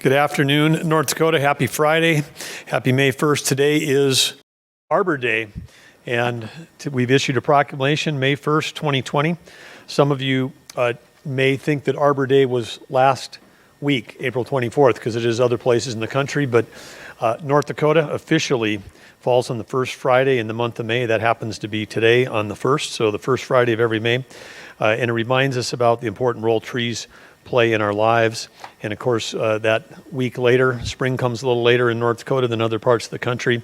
Good afternoon, North Dakota. Happy Friday. Happy May 1st. Today is Arbor Day, and we've issued a proclamation, May 1st, 2020. Some of you may think that Arbor Day was last week, April 24th, because it is other places in the country, but North Dakota officially falls on the first Friday in the month of May. That happens to be today on the 1st, so the first Friday of every May. And it reminds us about the important role trees play in our lives. And of course, that week later, spring comes a little later in North Dakota than other parts of the country,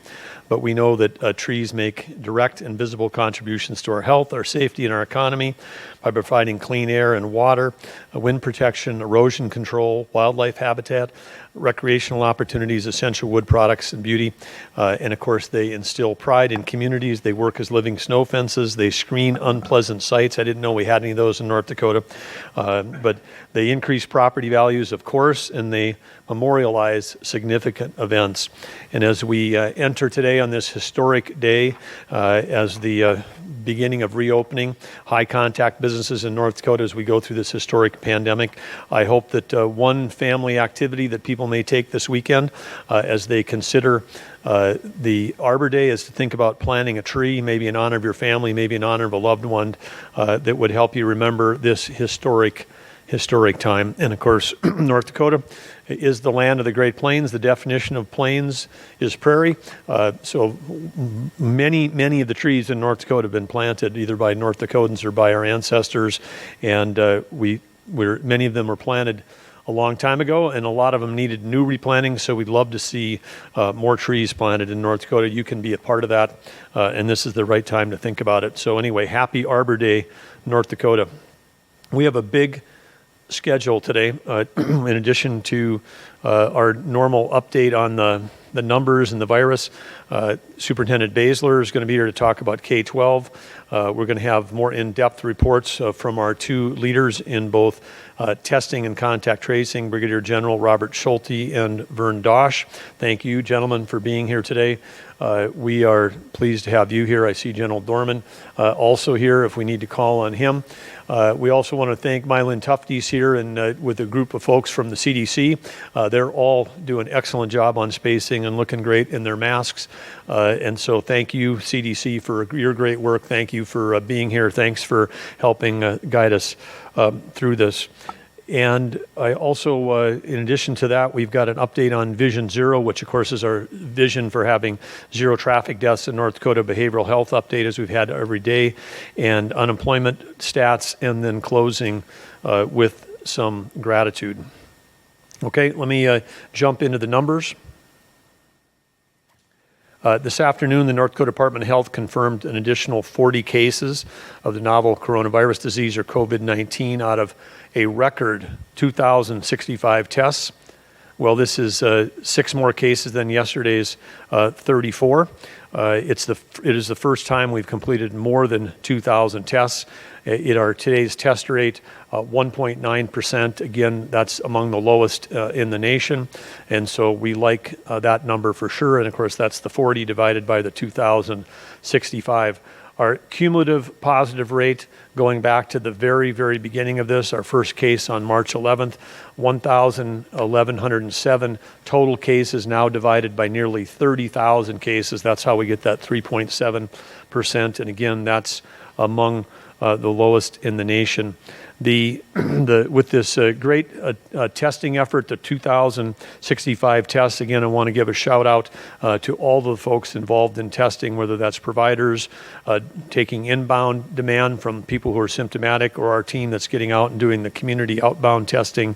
but we know that trees make direct and visible contributions to our health, our safety, and our economy by providing clean air and water, wind protection, erosion control, wildlife habitat, recreational opportunities, essential wood products, and beauty. And of course, they instill pride in communities. They work as living snow fences. They screen unpleasant sites. I didn't know we had any of those in North Dakota. But they increase property values, of course, and they memorialize significant events. And as we enter today on this historic day, as the beginning of reopening high contact businesses in North Dakota as we go through this historic pandemic, I hope that one family activity that people may take this weekend as they consider the Arbor Day is to think about planting a tree, maybe in honor of your family, maybe in honor of a loved one, that would help you remember this historic time. And of course, North Dakota is the land of the Great Plains. The definition of plains is prairie. So many of the trees in North Dakota have been planted either by North Dakotans or by our ancestors. And many of them were planted a long time ago, and a lot of them needed new replanting. So we'd love to see more trees planted in North Dakota. You can be a part of that, and this is the right time to think about it. So anyway, happy Arbor Day, North Dakota. We have a big schedule today. In addition to our normal update on the numbers and the virus, Superintendent Baesler is going to be here to talk about K-12. We're going to have more in-depth reports from our two leaders in both testing and contact tracing, Brigadier General Robert Schulte and Vern Dosch. Thank you, gentlemen, for being here today. We are pleased to have you here. I see General Dorman also here if we need to call on him. We also want to thank Mylyn Tufte's here and with a group of folks from the CDC. They're all doing an excellent job on spacing and looking great in their masks. And so thank you, CDC, for your great work. Thank you for being here. Thanks for helping guide us through this. And I also, in addition to that, we've got an update on Vision Zero, which of course is our vision for having zero traffic deaths in North Dakota, behavioral health update as we've had every day, and unemployment stats, and then closing with some gratitude. Okay, let me jump into the numbers. This afternoon, the North Dakota Department of Health confirmed an additional 40 cases of the novel coronavirus disease, or COVID-19, out of a record 2,065 tests. Well, this is 6 more cases than yesterday's 34. It is the first time we've completed more than 2,000 tests. At our today's test rate, 1.9%. Again, that's among the lowest in the nation. And so we like that number for sure. And of course, that's the 40 divided by the 2,065. Our cumulative positive rate going back to the very, very beginning of this, our first case on March 11th, 1,107 total cases now divided by nearly 30,000 cases. That's how we get that 3.7%. And again, that's among the lowest in the nation. With this great testing effort, the 2,065 tests, again, I want to give a shout out to all the folks involved in testing, whether that's providers, taking inbound demand from people who are symptomatic, or our team that's getting out and doing the community outbound testing.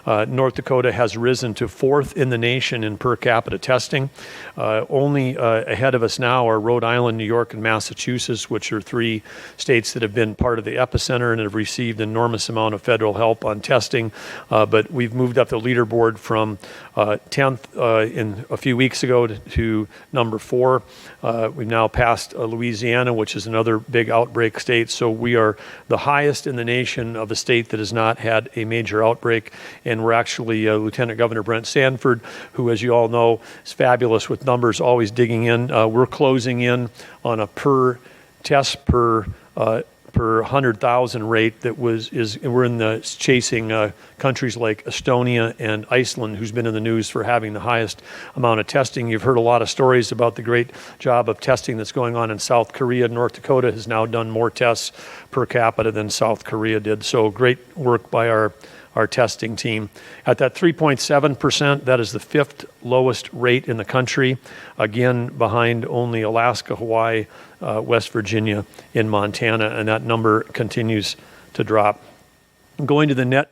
North Dakota has risen to 4th in the nation in per capita testing. Only ahead of us now are Rhode Island, New York, and Massachusetts, which are 3 states that have been part of the epicenter and have received enormous amount of federal help on testing, but we've moved up the leaderboard from 10th in a few weeks ago to number 4. We've now passed Louisiana, which is another big outbreak state, so we are the highest in the nation of a state that has not had a major outbreak, and we're actually Lieutenant Governor Brent Sanford, who, as you all know, is fabulous with numbers, always digging in. We're closing in on a per test per per 100,000 rate we're in the chasing countries like Estonia and Iceland, who's been in the news for having the highest amount of testing. You've heard a lot of stories about the great job of testing that's going on in South Korea. North Dakota has now done more tests per capita than South Korea did. So great work by our testing team. At that 3.7%, that is the fifth lowest rate in the country, again behind only Alaska, Hawaii, West Virginia, and Montana, and that number continues to drop. Going to the net,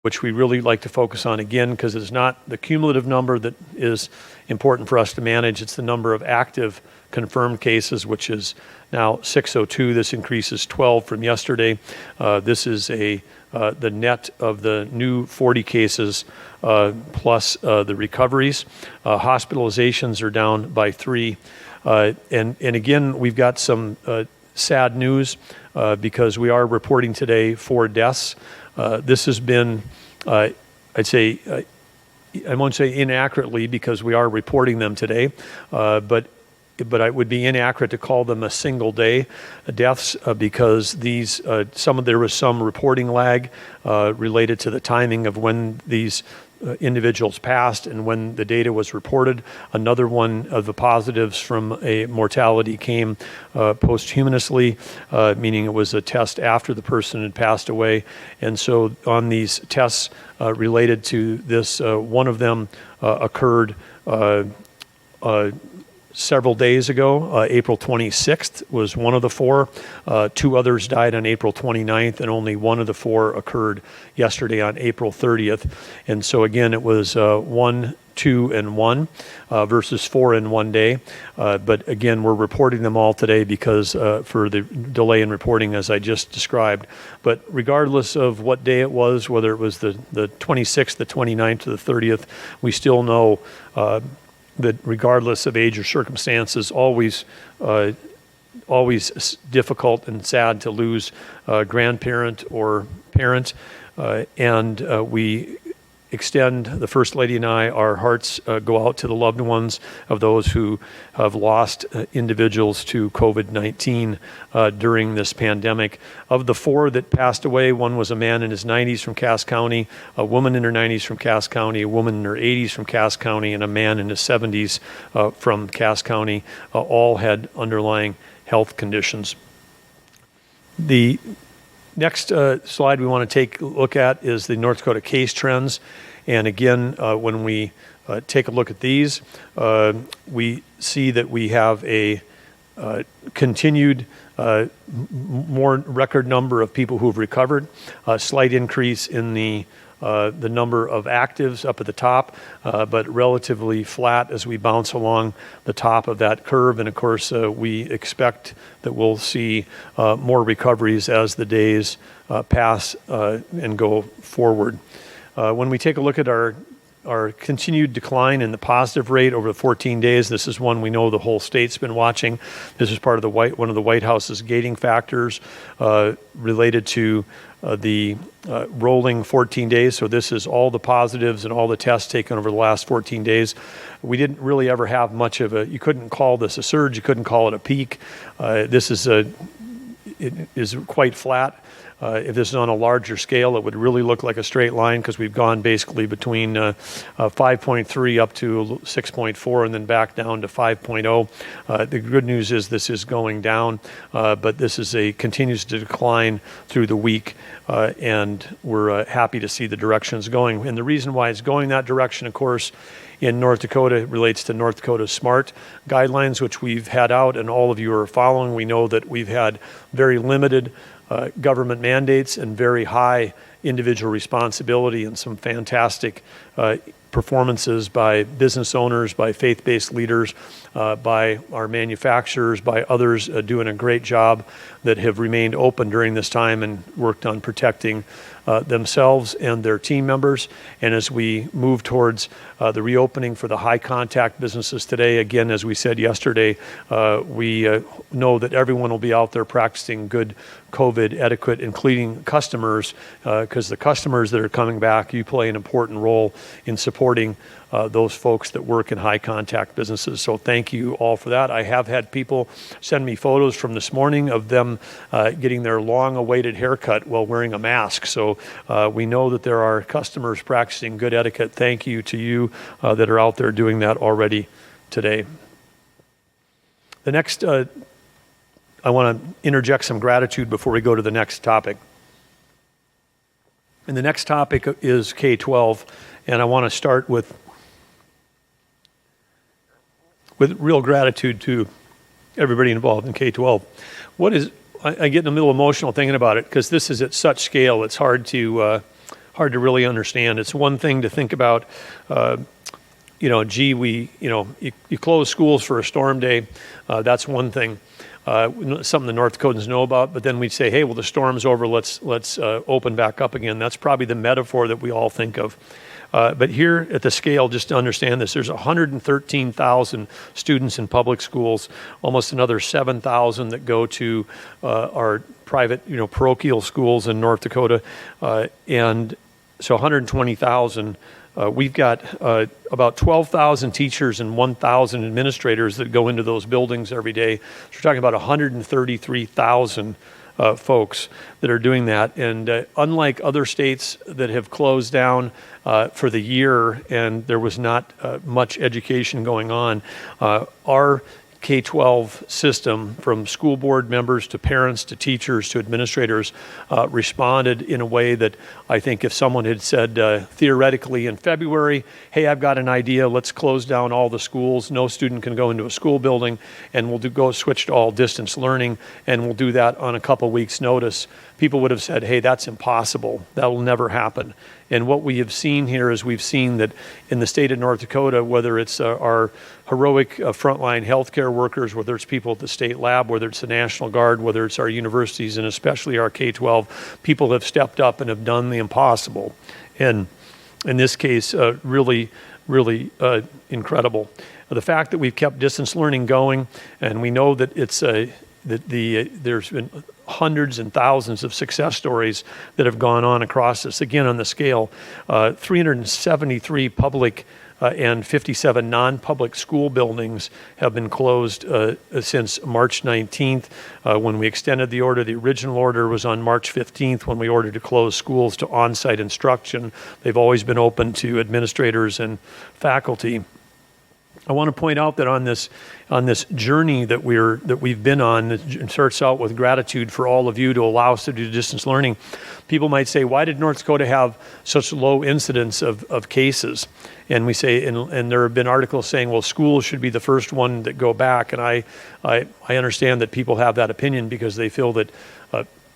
which we really like to focus on again because it's not the cumulative number that is important for us to manage, it's the number of active confirmed cases, which is now 602. This increases 12 from yesterday. This is the net of the new 40 cases plus the recoveries. Hospitalizations are down by 3. And again, we've got some sad news because we are reporting today 4 deaths. This has been, I'd say, I won't say inaccurately because we are reporting them today, but it would be inaccurate to call them a single day deaths because there was some reporting lag related to the timing of when these individuals passed and when the data was reported. Another one of the positives from a mortality came posthumously, meaning it was a test after the person had passed away. And so on these tests related to this, one of them occurred several days ago. April 26th was one of the 4. 2 others died on April 29th, and only one of the 4 occurred yesterday on April 30th. And so again, it was 1, 2, and 1 versus 4 in one day. But again, we're reporting them all today because for the delay in reporting, as I just described. But regardless of what day it was, whether it was the 26th, the 29th, or the 30th, we still know that regardless of age or circumstances, always difficult and sad to lose a grandparent or parent. And we extend, the First Lady and I, our hearts go out to the loved ones of those who have lost individuals to COVID-19 during this pandemic. Of the 4 that passed away, one was a man in his 90s from Cass County, a woman in her 90s from Cass County, a woman in her 80s from Cass County, and a man in his 70s from Cass County. All had underlying health conditions. The next slide we want to take a look at is the North Dakota case trends. And again, when we take a look at these, we see that we have a continued more record number of people who have recovered, a slight increase in the number of actives up at the top, but relatively flat as we bounce along the top of that curve. And of course, we expect that we'll see more recoveries as the days pass and go forward. When we take a look at our continued decline in the positive rate over the 14 days, this is one we know the whole state's been watching. This is part of one of the White House's gating factors related to the rolling 14 days. So this is all the positives and all the tests taken over the last 14 days. We didn't really ever have much of you couldn't call this a surge, you couldn't call it a peak. This is quite flat. If this is on a larger scale, it would really look like a straight line because we've gone basically between 5.3 up to 6.4 and then back down to 5.0. The good news is this is going down, but this continues to decline through the week, and we're happy to see the direction it's going. And the reason why it's going that direction, of course, in North Dakota relates to North Dakota SMART guidelines, which we've had out and all of you are following. We know that we've had very limited government mandates and very high individual responsibility and some fantastic performances by business owners, by faith-based leaders, by our manufacturers, by others doing a great job that have remained open during this time and worked on protecting themselves and their team members. And as we move towards the reopening for the high contact businesses today, again, as we said yesterday, we know that everyone will be out there practicing good COVID etiquette, including customers, because the customers that are coming back, you play an important role in supporting those folks that work in high contact businesses. So thank you all for that. I have had people send me photos from this morning of them getting their long awaited haircut while wearing a mask. So we know that there are customers practicing good etiquette. Thank you to you that are out there doing that already today. The next, I want to interject some gratitude before we go to the next topic. And the next topic is K-12, and I want to start with real gratitude to everybody involved in K-12. I get in a little emotional thinking about it because this is at such scale, it's hard to really understand. It's one thing to think about, you close schools for a storm day, that's one thing. Something the North Dakotans know about, but then we'd say, hey, well, the storm's over, let's open back up again. That's probably the metaphor that we all think of. But here at the scale, just to understand this, there's 113,000 students in public schools, almost another 7,000 that go to our private, parochial schools in North Dakota, and so 120,000. We've got about 12,000 teachers and 1,000 administrators that go into those buildings every day. So we're talking about 133,000 folks that are doing that. And unlike other states that have closed down for the year and there was not much education going on, our K-12 system, from school board members to parents to teachers to administrators, responded in a way that I think if someone had said theoretically in February, hey, I've got an idea, let's close down all the schools, no student can go into a school building, and we'll go switch to all distance learning, and we'll do that on a couple weeks' notice, people would have said, hey, that's impossible, that will never happen. And what we have seen here is we've seen that in the state of North Dakota, whether it's our heroic frontline healthcare workers, whether it's people at the state lab, whether it's the National Guard, whether it's our universities, and especially our K-12, people have stepped up and have done the impossible. And in this case, really incredible. The fact that we've kept distance learning going, and we know that it's there's been hundreds and thousands of success stories that have gone on across this. Again, on the scale, 373 public and 57 non-public school buildings have been closed since March 19th when we extended the order. The original order was on March 15th when we ordered to close schools to on-site instruction. They've always been open to administrators and faculty. I want to point out that on this journey that we've been on, it starts out with gratitude for all of you to allow us to do distance learning. People might say, why did North Dakota have such low incidence of cases? And we say, and there have been articles saying, well, schools should be the first one that go back. And I understand that people have that opinion because they feel that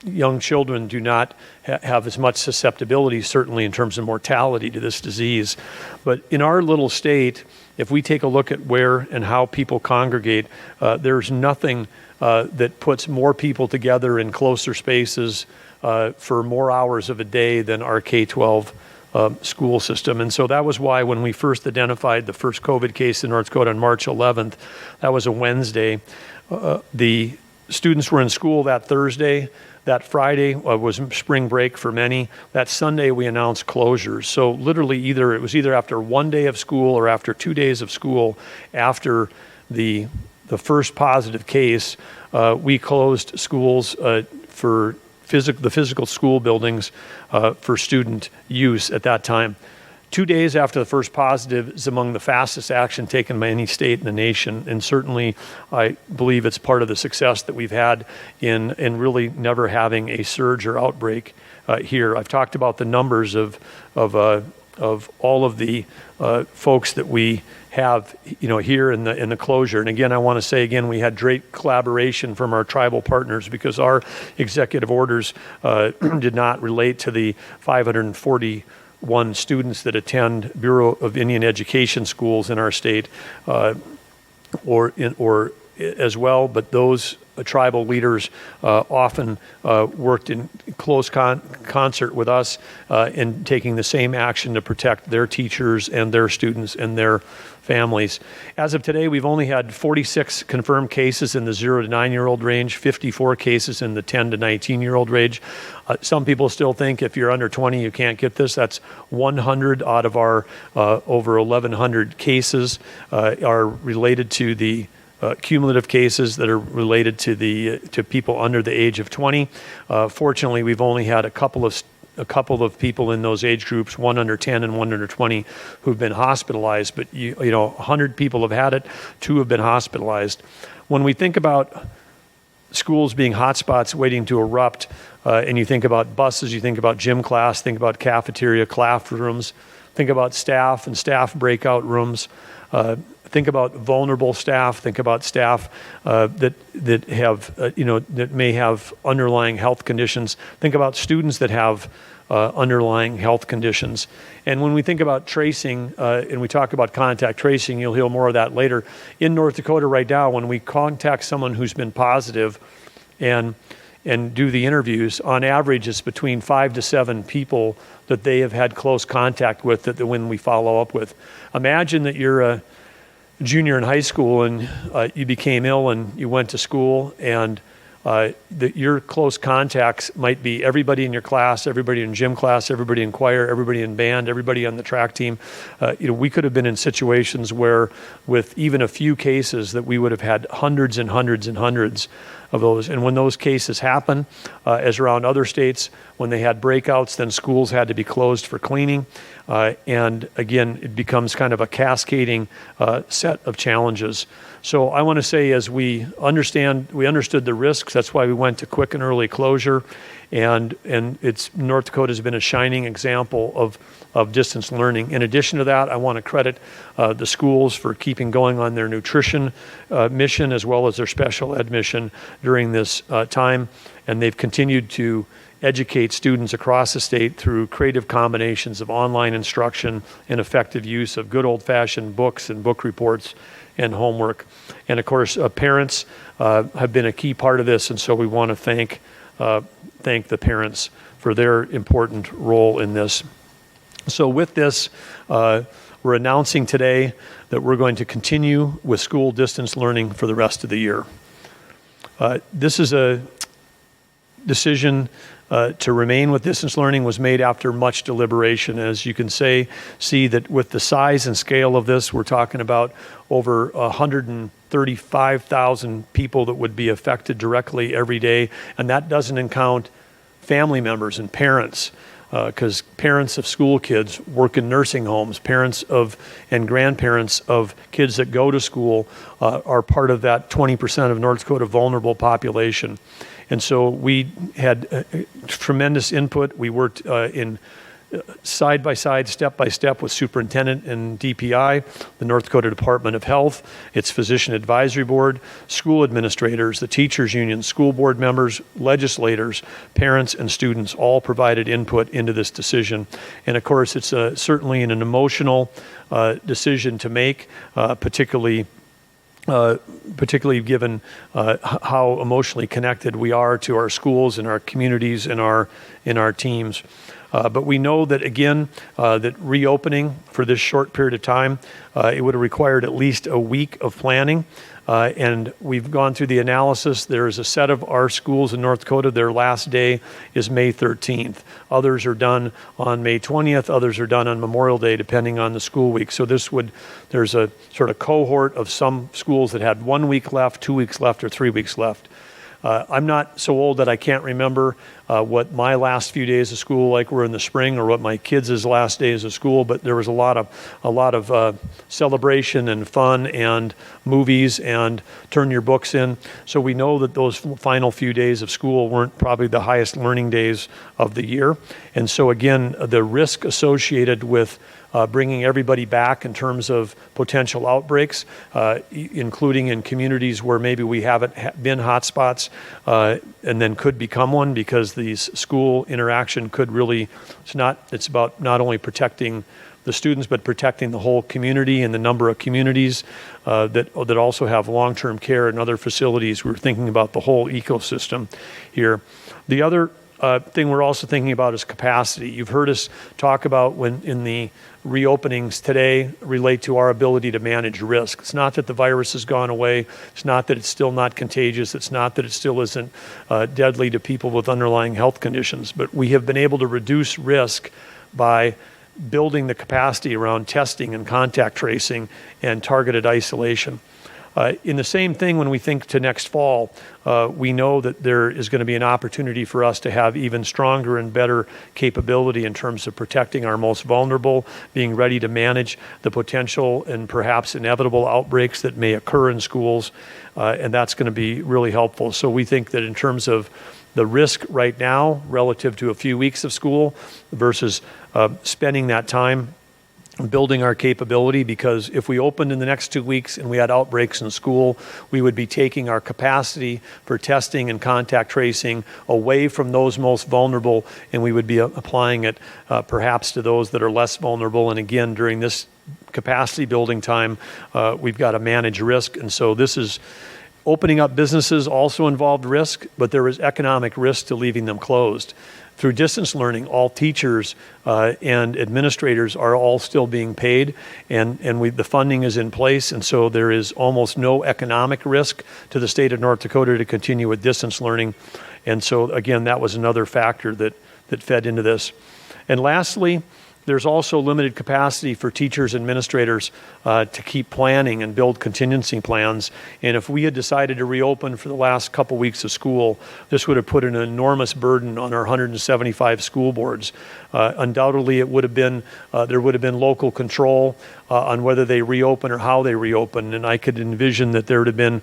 young children do not have as much susceptibility, certainly in terms of mortality, to this disease. But in our little state, if we take a look at where and how people congregate, there's nothing that puts more people together in closer spaces for more hours of a day than our K-12 school system. And so that was why when we first identified the first COVID case in North Dakota on March 11th, that was a Wednesday, the students were in school that Thursday. That Friday was spring break for many. That Sunday we announced closures. So literally it was either after one day of school or after 2 days of school after the first positive case, we closed schools for the physical school buildings for student use at that time. 2 days after the first positive is among the fastest action taken by any state in the nation, and certainly I believe it's part of the success that we've had in really never having a surge or outbreak here. I've talked about the numbers of all of the folks that we have, here in the closure. And again, I want to say again, we had great collaboration from our tribal partners because our executive orders did not relate to the 541 students that attend Bureau of Indian Education schools in our state, or as well, but those tribal leaders often worked in close concert with us in taking the same action to protect their teachers and their students and their families. As of today, we've only had 46 confirmed cases in the 0 to 9-year-old range, 54 cases in the 10 to 19-year-old range. Some people still think if you're under 20, you can't get this. That's 100 out of our over 1,100 cases are related to the cumulative cases that are related to people under the age of 20. Fortunately, we've only had a couple of people in those age groups, one under 10 and one under 20, who've been hospitalized. But 100 people have had it, 2 have been hospitalized. When we think about schools being hotspots waiting to erupt, and you think about buses, you think about gym class, think about cafeteria, classrooms, think about staff and staff breakout rooms. Think about vulnerable staff. Think about staff that have that may have underlying health conditions. Think about students that have underlying health conditions. And when we think about tracing and we talk about contact tracing, you'll hear more of that later. In North Dakota right now, when we contact someone who's been positive and do the interviews, on average it's between 5 to 7 people that they have had close contact with that when we follow up with. Imagine that you're a junior in high school and you became ill and you went to school, and your close contacts might be everybody in your class, everybody in gym class, everybody in choir, everybody in band, everybody on the track team. We could have been in situations where with even a few cases that we would have had hundreds and hundreds and hundreds of those. And when those cases happen, as around other states, when they had breakouts, then schools had to be closed for cleaning. And again, it becomes kind of a cascading set of challenges. So I want to say, as we understood the risks, that's why we went to quick and early closure. And North Dakota has been a shining example of distance learning. In addition to that, I want to credit the schools for keeping going on their nutrition mission as well as their special ed mission during this time. And they've continued to educate students across the state through creative combinations of online instruction and effective use of good old-fashioned books and book reports and homework. And of course, parents have been a key part of this, and so we want to thank the parents for their important role in this. So with this, we're announcing today that we're going to continue with school distance learning for the rest of the year. This is a decision to remain with distance learning was made after much deliberation. As you can see that with the size and scale of this, we're talking about over 135,000 people that would be affected directly every day, and that doesn't count family members and parents, because parents of school kids work in nursing homes. Parents of and grandparents of kids that go to school are part of that 20% of North Dakota vulnerable population. And so we had tremendous input. We worked in side by side, step by step with Superintendent and DPI, the North Dakota Department of Health, its Physician Advisory Board, school administrators, the teachers union, school board members, legislators, parents, and students all provided input into this decision. And of course, it's certainly an emotional decision to make, particularly given how emotionally connected we are to our schools and our communities and our teams. But we know that, again, that reopening for this short period of time, it would have required at least a week of planning. And we've gone through the analysis. There's a set of our schools in North Dakota, their last day is May 13th. Others are done on May 20th. Others are done on Memorial Day, depending on the school week. So there's a sort of cohort of some schools that had 1 week left, 2 weeks left, or 3 weeks left. I'm not so old that I can't remember what my last few days of school like were in the spring, or what my kids' last days of school, but there was a lot of celebration and fun and movies and turn your books in. So we know that those final few days of school weren't probably the highest learning days of the year. And so again, the risk associated with bringing everybody back in terms of potential outbreaks, including in communities where maybe we haven't been hotspots and then could become one, because these school interaction could really, it's about not only protecting the students, but protecting the whole community and the number of communities that also have long-term care and other facilities. We're thinking about the whole ecosystem here. The other thing we're also thinking about is capacity. You've heard us talk about when in the reopenings today relate to our ability to manage risk. It's not that the virus has gone away. It's not that it's still not contagious. It's not that it still isn't deadly to people with underlying health conditions. But we have been able to reduce risk by building the capacity around testing and contact tracing and targeted isolation. In the same thing, when we think to next fall, we know that there is going to be an opportunity for us to have even stronger and better capability in terms of protecting our most vulnerable, being ready to manage the potential and perhaps inevitable outbreaks that may occur in schools, and that's going to be really helpful. So we think that in terms of the risk right now relative to a few weeks of school versus spending that time building our capability, because if we opened in the next 2 weeks and we had outbreaks in school, we would be taking our capacity for testing and contact tracing away from those most vulnerable, and we would be applying it perhaps to those that are less vulnerable. And again, during this capacity building time, we've got to manage risk. And so this is opening up businesses also involved risk, but there is economic risk to leaving them closed. Through distance learning, all teachers and administrators are all still being paid, and the funding is in place, and so there is almost no economic risk to the state of North Dakota to continue with distance learning. And so again, that was another factor that fed into this. And lastly, there's also limited capacity for teachers, administrators to keep planning and build contingency plans. And if we had decided to reopen for the last couple weeks of school, this would have put an enormous burden on our 175 school boards. Undoubtedly, it would have been there would have been local control on whether they reopen or how they reopen. And I could envision that there would have been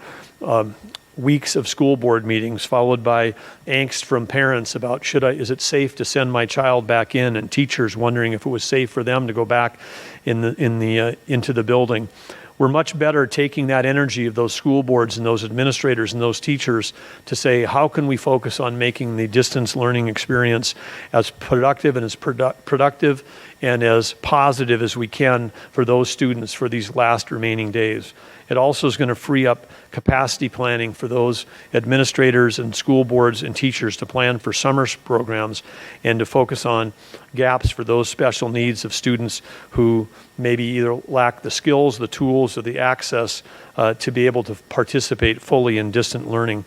weeks of school board meetings followed by angst from parents about is it safe to send my child back in, and teachers wondering if it was safe for them to go back into the building. We're much better taking that energy of those school boards and those administrators and those teachers to say, how can we focus on making the distance learning experience as productive and as positive as we can for those students for these last remaining days. It also is going to free up capacity planning for those administrators and school boards and teachers to plan for summer programs and to focus on gaps for those special needs of students who maybe either lack the skills, the tools, or the access to be able to participate fully in distant learning.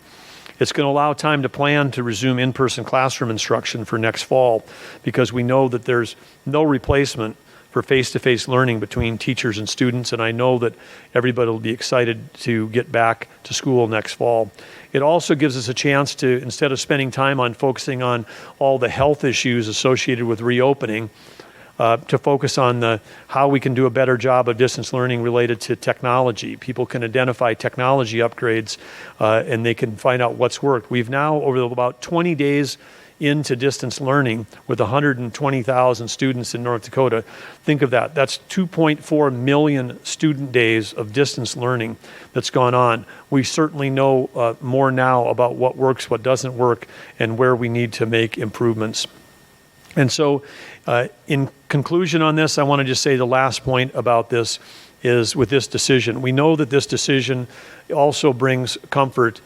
It's going to allow time to plan to resume in-person classroom instruction for next fall, because we know that there's no replacement for face-to-face learning between teachers and students, and I know that everybody will be excited to get back to school next fall. It also gives us a chance to, instead of spending time on focusing on all the health issues associated with reopening, to focus on how we can do a better job of distance learning related to technology. People can identify technology upgrades and they can find out what's worked. We've now, over about 20 days into distance learning with 120,000 students in North Dakota. Think of that. That's 2.4 million student days of distance learning that's gone on. We certainly know more now about what works, what doesn't work, and where we need to make improvements. And so in conclusion on this, I want to just say the last point about this is with this decision. We know that this decision also brings comfort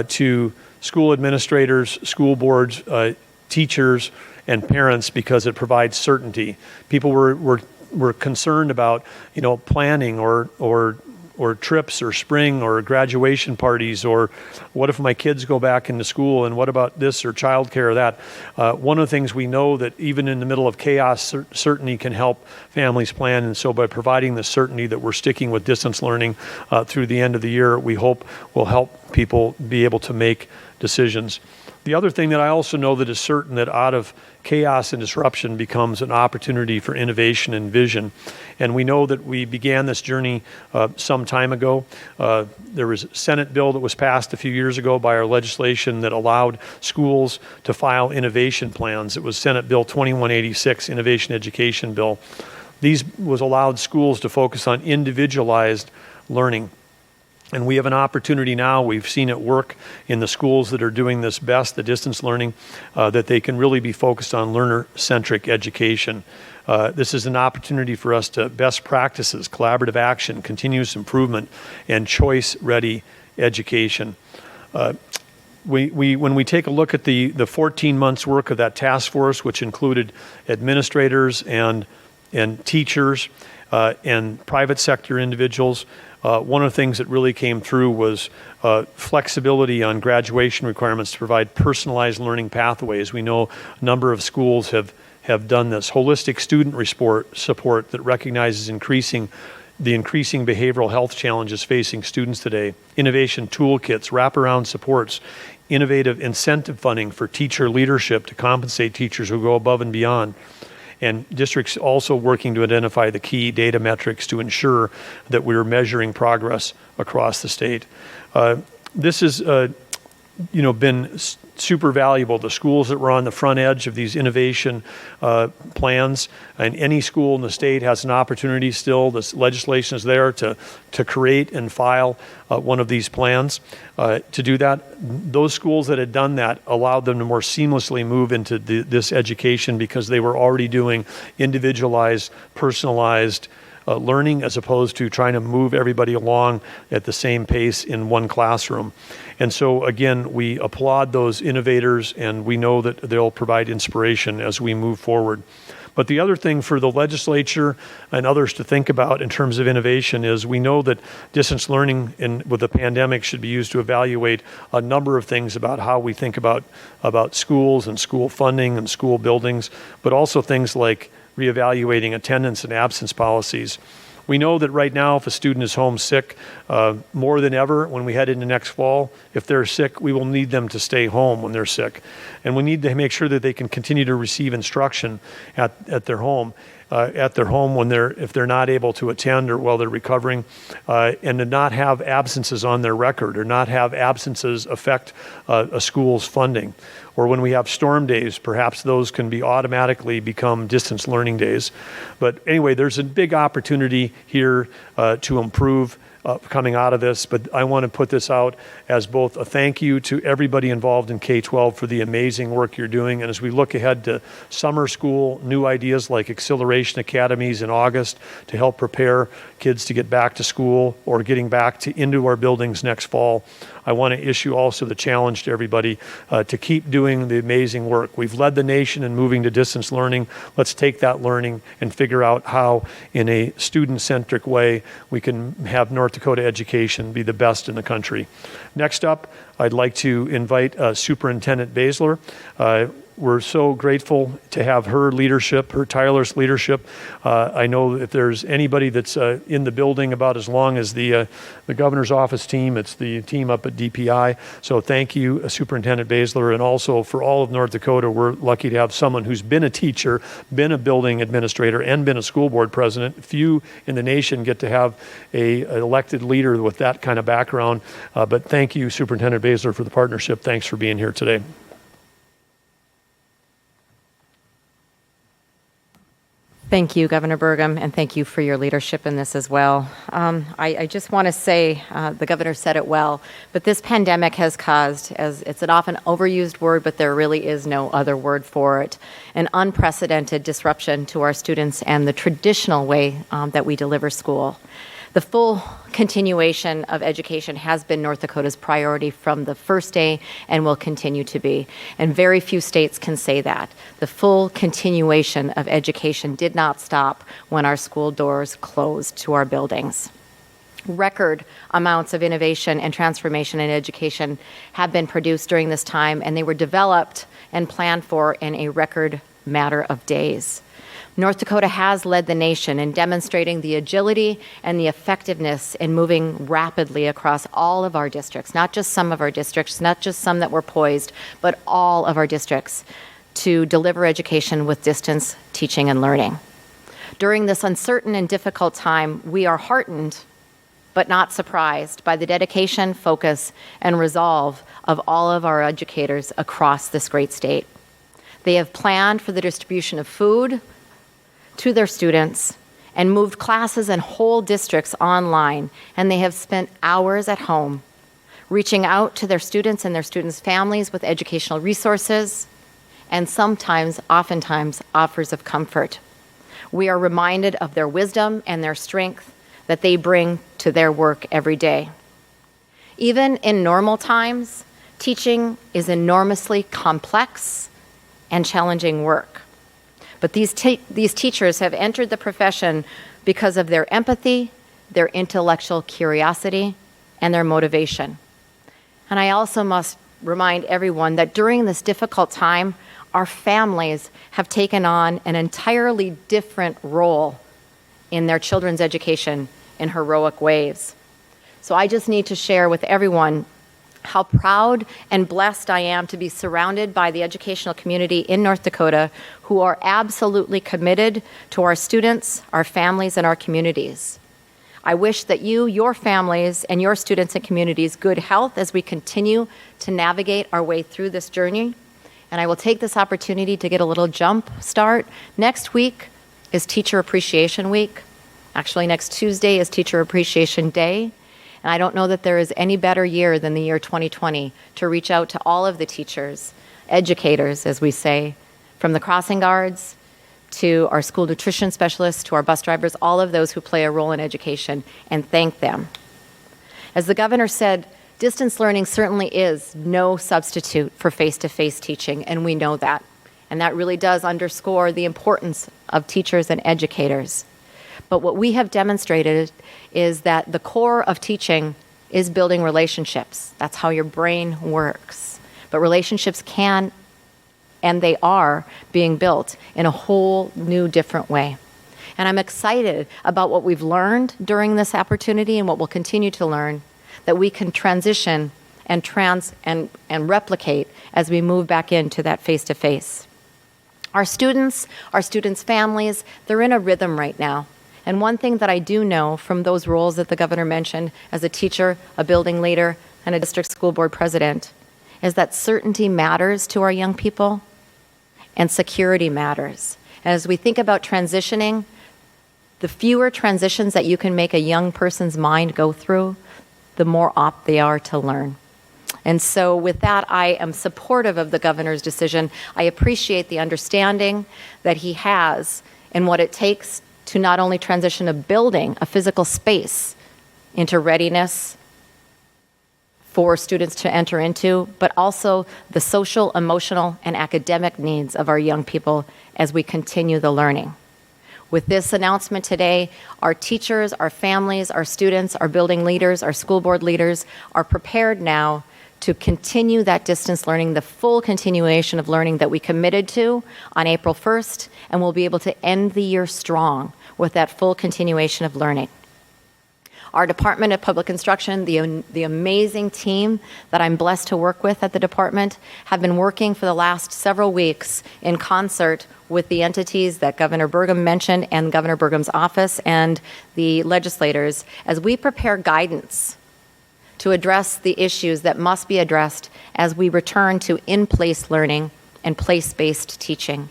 to school administrators, school boards, teachers, and parents, because it provides certainty. People were concerned about, planning or trips or spring or graduation parties, or what if my kids go back into school, and what about this or childcare or that. One of the things we know that even in the middle of chaos, certainty can help families plan, and so by providing the certainty that we're sticking with distance learning through the end of the year, we hope will help people be able to make decisions. The other thing that I also know that is certain, that out of chaos and disruption becomes an opportunity for innovation and vision. And we know that we began this journey some time ago. There was a Senate bill that was passed a few years ago by our legislation that allowed schools to file innovation plans. It was Senate Bill 2186, Innovation Education Bill. These allowed schools to focus on individualized learning. And we have an opportunity now, we've seen it work in the schools that are doing this best, the distance learning, that they can really be focused on learner-centric education. This is an opportunity for us to best practices, collaborative action, continuous improvement, and choice-ready education. When we take a look at the 14 months work of that task force, which included administrators and teachers and private sector individuals, one of the things that really came through was flexibility on graduation requirements to provide personalized learning pathways. We know a number of schools have done this. Holistic student support that recognizes the increasing behavioral health challenges facing students today. Innovation toolkits, wraparound supports, innovative incentive funding for teacher leadership to compensate teachers who go above and beyond. And districts also working to identify the key data metrics to ensure that we're measuring progress across the state. This has been super valuable. The schools that were on the front edge of these innovation plans, and any school in the state has an opportunity still, this legislation is there to create and file one of these plans. To do that, those schools that had done that allowed them to more seamlessly move into this education because they were already doing individualized, personalized learning as opposed to trying to move everybody along at the same pace in one classroom. And so again, we applaud those innovators, and we know that they'll provide inspiration as we move forward. But the other thing for the legislature and others to think about in terms of innovation is we know that distance learning with the pandemic should be used to evaluate a number of things about how we think about schools and school funding and school buildings, but also things like reevaluating attendance and absence policies. We know that right now, if a student is home sick, more than ever, when we head into next fall, if they're sick, we will need them to stay home when they're sick. And we need to make sure that they can continue to receive instruction at their home. If they're not able to attend or while they're recovering, and to not have absences on their record or not have absences affect a school's funding. Or when we have storm days, perhaps those can be automatically become distance learning days. But anyway, there's a big opportunity here to improve coming out of this, but I want to put this out as both a thank you to everybody involved in K-12 for the amazing work you're doing. And as we look ahead to summer school, new ideas like acceleration academies in August to help prepare kids to get back to school or getting back into our buildings next fall, I want to issue also the challenge to everybody to keep doing the amazing work. We've led the nation in moving to distance learning. Let's take that learning and figure out how, in a student-centric way, we can have North Dakota education be the best in the country. Next up, I'd like to invite Superintendent Baesler. We're so grateful to have her leadership, her tireless leadership. I know if there's anybody that's in the building about as long as the governor's office team, it's the team up at DPI. So thank you, Superintendent Baesler, and also for all of North Dakota, we're lucky to have someone who's been a teacher, been a building administrator, and been a school board president. Few in the nation get to have an elected leader with that kind of background. But thank you, Superintendent Baesler, for the partnership. Thanks for being here today. Thank you, Governor Burgum, and thank you for your leadership in this as well. I just want to say, the governor said it well, but this pandemic has caused, as it's an often overused word, but there really is no other word for it, an unprecedented disruption to our students and the traditional way that we deliver school. The full continuation of education has been North Dakota's priority from the first day and will continue to be. And very few states can say that. The full continuation of education did not stop when our school doors closed to our buildings. Record amounts of innovation and transformation in education have been produced during this time, and they were developed and planned for in a record matter of days. North Dakota has led the nation in demonstrating the agility and the effectiveness in moving rapidly across all of our districts, not just some of our districts, not just some that were poised, but all of our districts to deliver education with distance teaching and learning. During this uncertain and difficult time, we are heartened but not surprised by the dedication, focus, and resolve of all of our educators across this great state. They have planned for the distribution of food to their students and moved classes and whole districts online, and they have spent hours at home reaching out to their students and their students' families with educational resources and oftentimes, offers of comfort. We are reminded of their wisdom and their strength that they bring to their work every day. Even in normal times, teaching is enormously complex and challenging work. But these teachers have entered the profession because of their empathy, their intellectual curiosity, and their motivation. And I also must remind everyone that during this difficult time, our families have taken on an entirely different role in their children's education in heroic ways. So I just need to share with everyone how proud and blessed I am to be surrounded by the educational community in North Dakota who are absolutely committed to our students, our families, and our communities. I wish that you, your families, and your students and communities good health as we continue to navigate our way through this journey. And I will take this opportunity to get a little jump start. Next week is Teacher Appreciation Week. Actually, next Tuesday is Teacher Appreciation Day. And I don't know that there is any better year than the year 2020 to reach out to all of the teachers, educators, as we say, from the crossing guards to our school nutrition specialists, to our bus drivers, all of those who play a role in education, and thank them. As the governor said, distance learning certainly is no substitute for face-to-face teaching, and we know that. And that really does underscore the importance of teachers and educators. But what we have demonstrated is that the core of teaching is building relationships. That's how your brain works. But relationships can, and they are, being built in a whole new, different way. And I'm excited about what we've learned during this opportunity and what we'll continue to learn, that we can transition and replicate as we move back into that face-to-face. Our students, families, they're in a rhythm right now. And one thing that I do know from those roles that the governor mentioned as a teacher, a building leader, and a district school board president is that certainty matters to our young people and security matters. And as we think about transitioning, the fewer transitions that you can make a young person's mind go through, the more apt they are to learn. And so with that, I am supportive of the governor's decision. I appreciate the understanding that he has in what it takes to not only transition a building, a physical space, into readiness for students to enter into, but also the social, emotional, and academic needs of our young people as we continue the learning. With this announcement today, our teachers, our families, our students, our building leaders, our school board leaders are prepared now to continue that distance learning, the full continuation of learning that we committed to on April 1st, and we'll be able to end the year strong with that full continuation of learning. Our Department of Public Instruction, the amazing team that I'm blessed to work with at the department, have been working for the last several weeks in concert with the entities that Governor Burgum mentioned and Governor Burgum's office and the legislators as we prepare guidance to address the issues that must be addressed as we return to in-place learning and place-based teaching.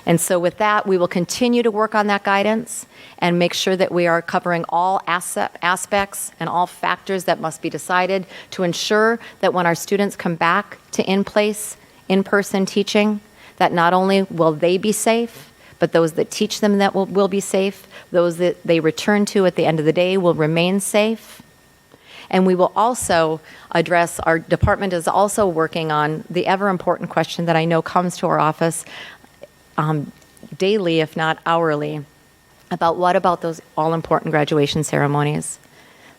And so with that, we will continue to work on that guidance and make sure that we are covering all aspects and all factors that must be decided to ensure that when our students come back to in-place, in-person teaching, that not only will they be safe, but those that teach them that will be safe, those that they return to at the end of the day will remain safe. And we will also address, our department is also working on the ever important question that I know comes to our office daily, if not hourly, about what about those all-important graduation ceremonies.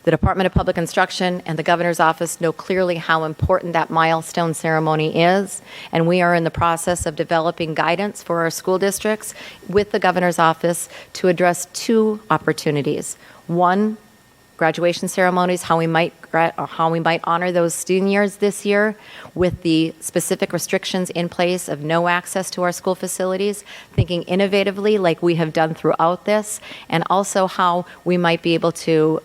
The Department of Public Instruction and the Governor's Office know clearly how important that milestone ceremony is, and we are in the process of developing guidance for our school districts with the Governor's Office to address two opportunities. One, graduation ceremonies, how we might honor those seniors this year with the specific restrictions in place of no access to our school facilities, thinking innovatively like we have done throughout this, and also how we might be able to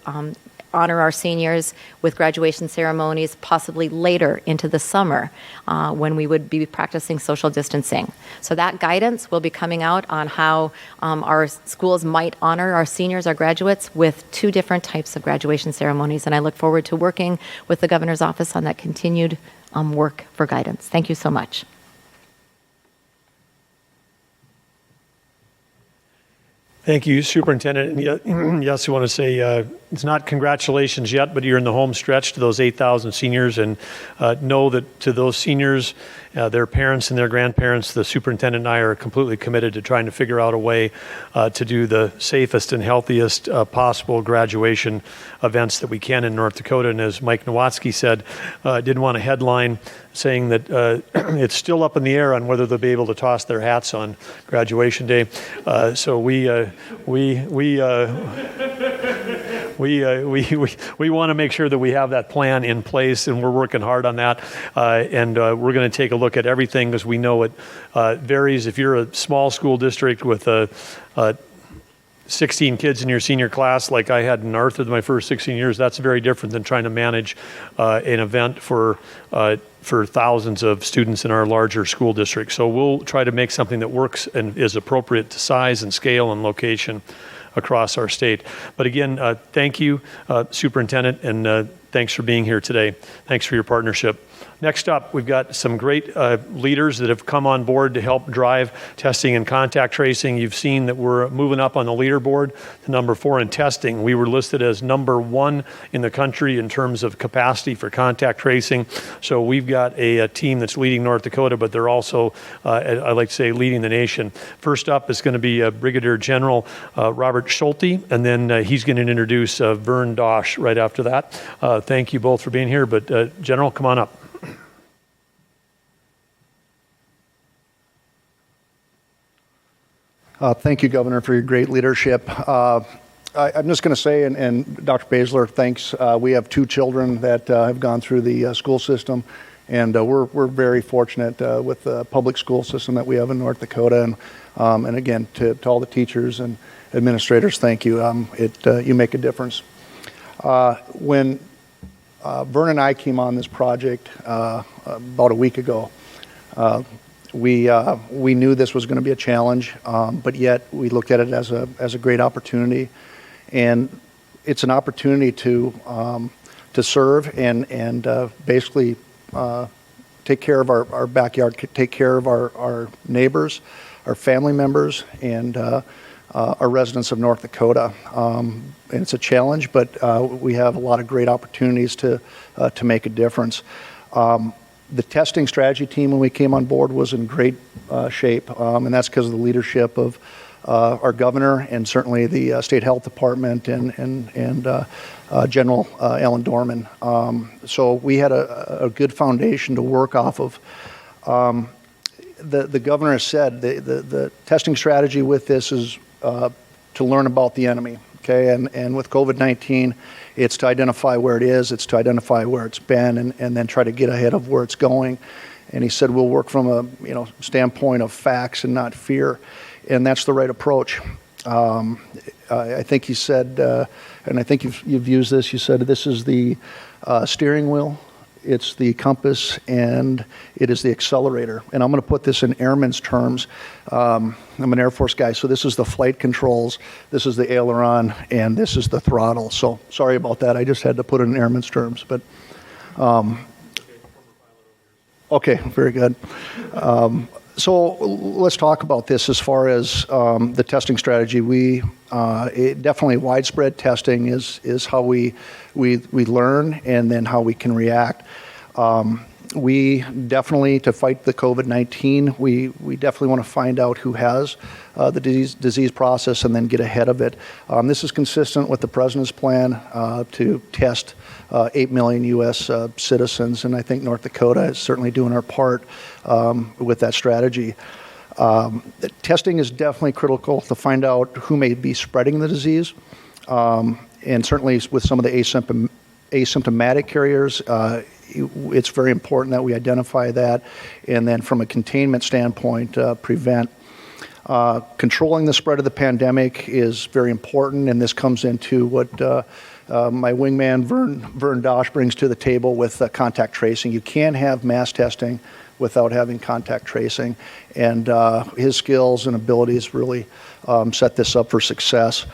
honor our seniors with graduation ceremonies possibly later into the summer when we would be practicing social distancing. So that guidance will be coming out on how our schools might honor our seniors, our graduates, with 2 different types of graduation ceremonies. And I look forward to working with the governor's office on that continued work for guidance. Thank you so much. Thank you, Superintendent. And yes, I want to say it's not congratulations yet, but you're in the home stretch to those 8,000 seniors, and know that to those seniors, their parents and their grandparents, the superintendent and I are completely committed to trying to figure out a way to do the safest and healthiest possible graduation events that we can in North Dakota. And as Mike Nowatzki said, didn't want a headline saying that it's still up in the air on whether they'll be able to toss their hats on graduation day. So we want to make sure that we have that plan in place, and we're working hard on that. And we're going to take a look at everything, because we know it varies. If you're a small school district with 16 kids in your senior class, like I had in Arthur my first 16 years, that's very different than trying to manage an event for thousands of students in our larger school district. So we'll try to make something that works and is appropriate to size and scale and location across our state. But again, thank you, Superintendent, and thanks for being here today. Thanks for your partnership. Next up, we've got some great leaders that have come on board to help drive testing and contact tracing. You've seen that we're moving up on the leaderboard to number 4 in testing. We were listed as number 1 in the country in terms of capacity for contact tracing. So we've got a team that's leading North Dakota, but they're also, I like to say, leading the nation. First up is going to be Brigadier General Robert Schulte, and then he's going to introduce Vern Dosch right after that. Thank you both for being here, but General, come on up. Thank you, Governor, for your great leadership. I'm just going to say, and Dr. Baesler, thanks. We have 2 children that have gone through the school system, and we're very fortunate with the public school system that we have in North Dakota. And again, to all the teachers and administrators, thank you. You make a difference. When Vern and I came on this project about a week ago, we knew this was going to be a challenge, but yet we looked at it as a great opportunity, and it's an opportunity to serve and basically take care of our backyard, take care of our neighbors, our family members, and our residents of North Dakota. And it's a challenge, but we have a lot of great opportunities to make a difference. The testing strategy team, when we came on board, was in great shape, and that's because of the leadership of our governor and certainly the state health department and General Alan Dorman. So we had a good foundation to work off of. The governor has said the testing strategy with this is to learn about the enemy. Okay, and with COVID-19, it's to identify where it is, it's to identify where it's been, and then try to get ahead of where it's going. And he said we'll work from a standpoint of facts and not fear, and that's the right approach. I think he said, and I think you've used this. You said this is the steering wheel, it's the compass, and it is the accelerator. And I'm going to put this in airman's terms. I'm an Air Force guy, so this is the flight controls, this is the aileron, and this is the throttle. So sorry about that. I just had to put it in airman's terms. But okay, very good. So let's talk about this as far as the testing strategy. Definitely widespread testing is how we learn and then how we can react. We definitely, to fight the COVID-19, we definitely want to find out who has the disease process and then get ahead of it. This is consistent with the President's plan to test 8 million U.S. citizens, and I think North Dakota is certainly doing our part with that strategy. Testing is definitely critical to find out who may be spreading the disease, and certainly with some of the asymptomatic carriers, it's very important that we identify that, and then from a containment standpoint, prevent. Controlling the spread of the pandemic is very important, and this comes into what my wingman, Vern Dosch, brings to the table with contact tracing. You can't have mass testing without having contact tracing, and his skills and abilities really set this up for success.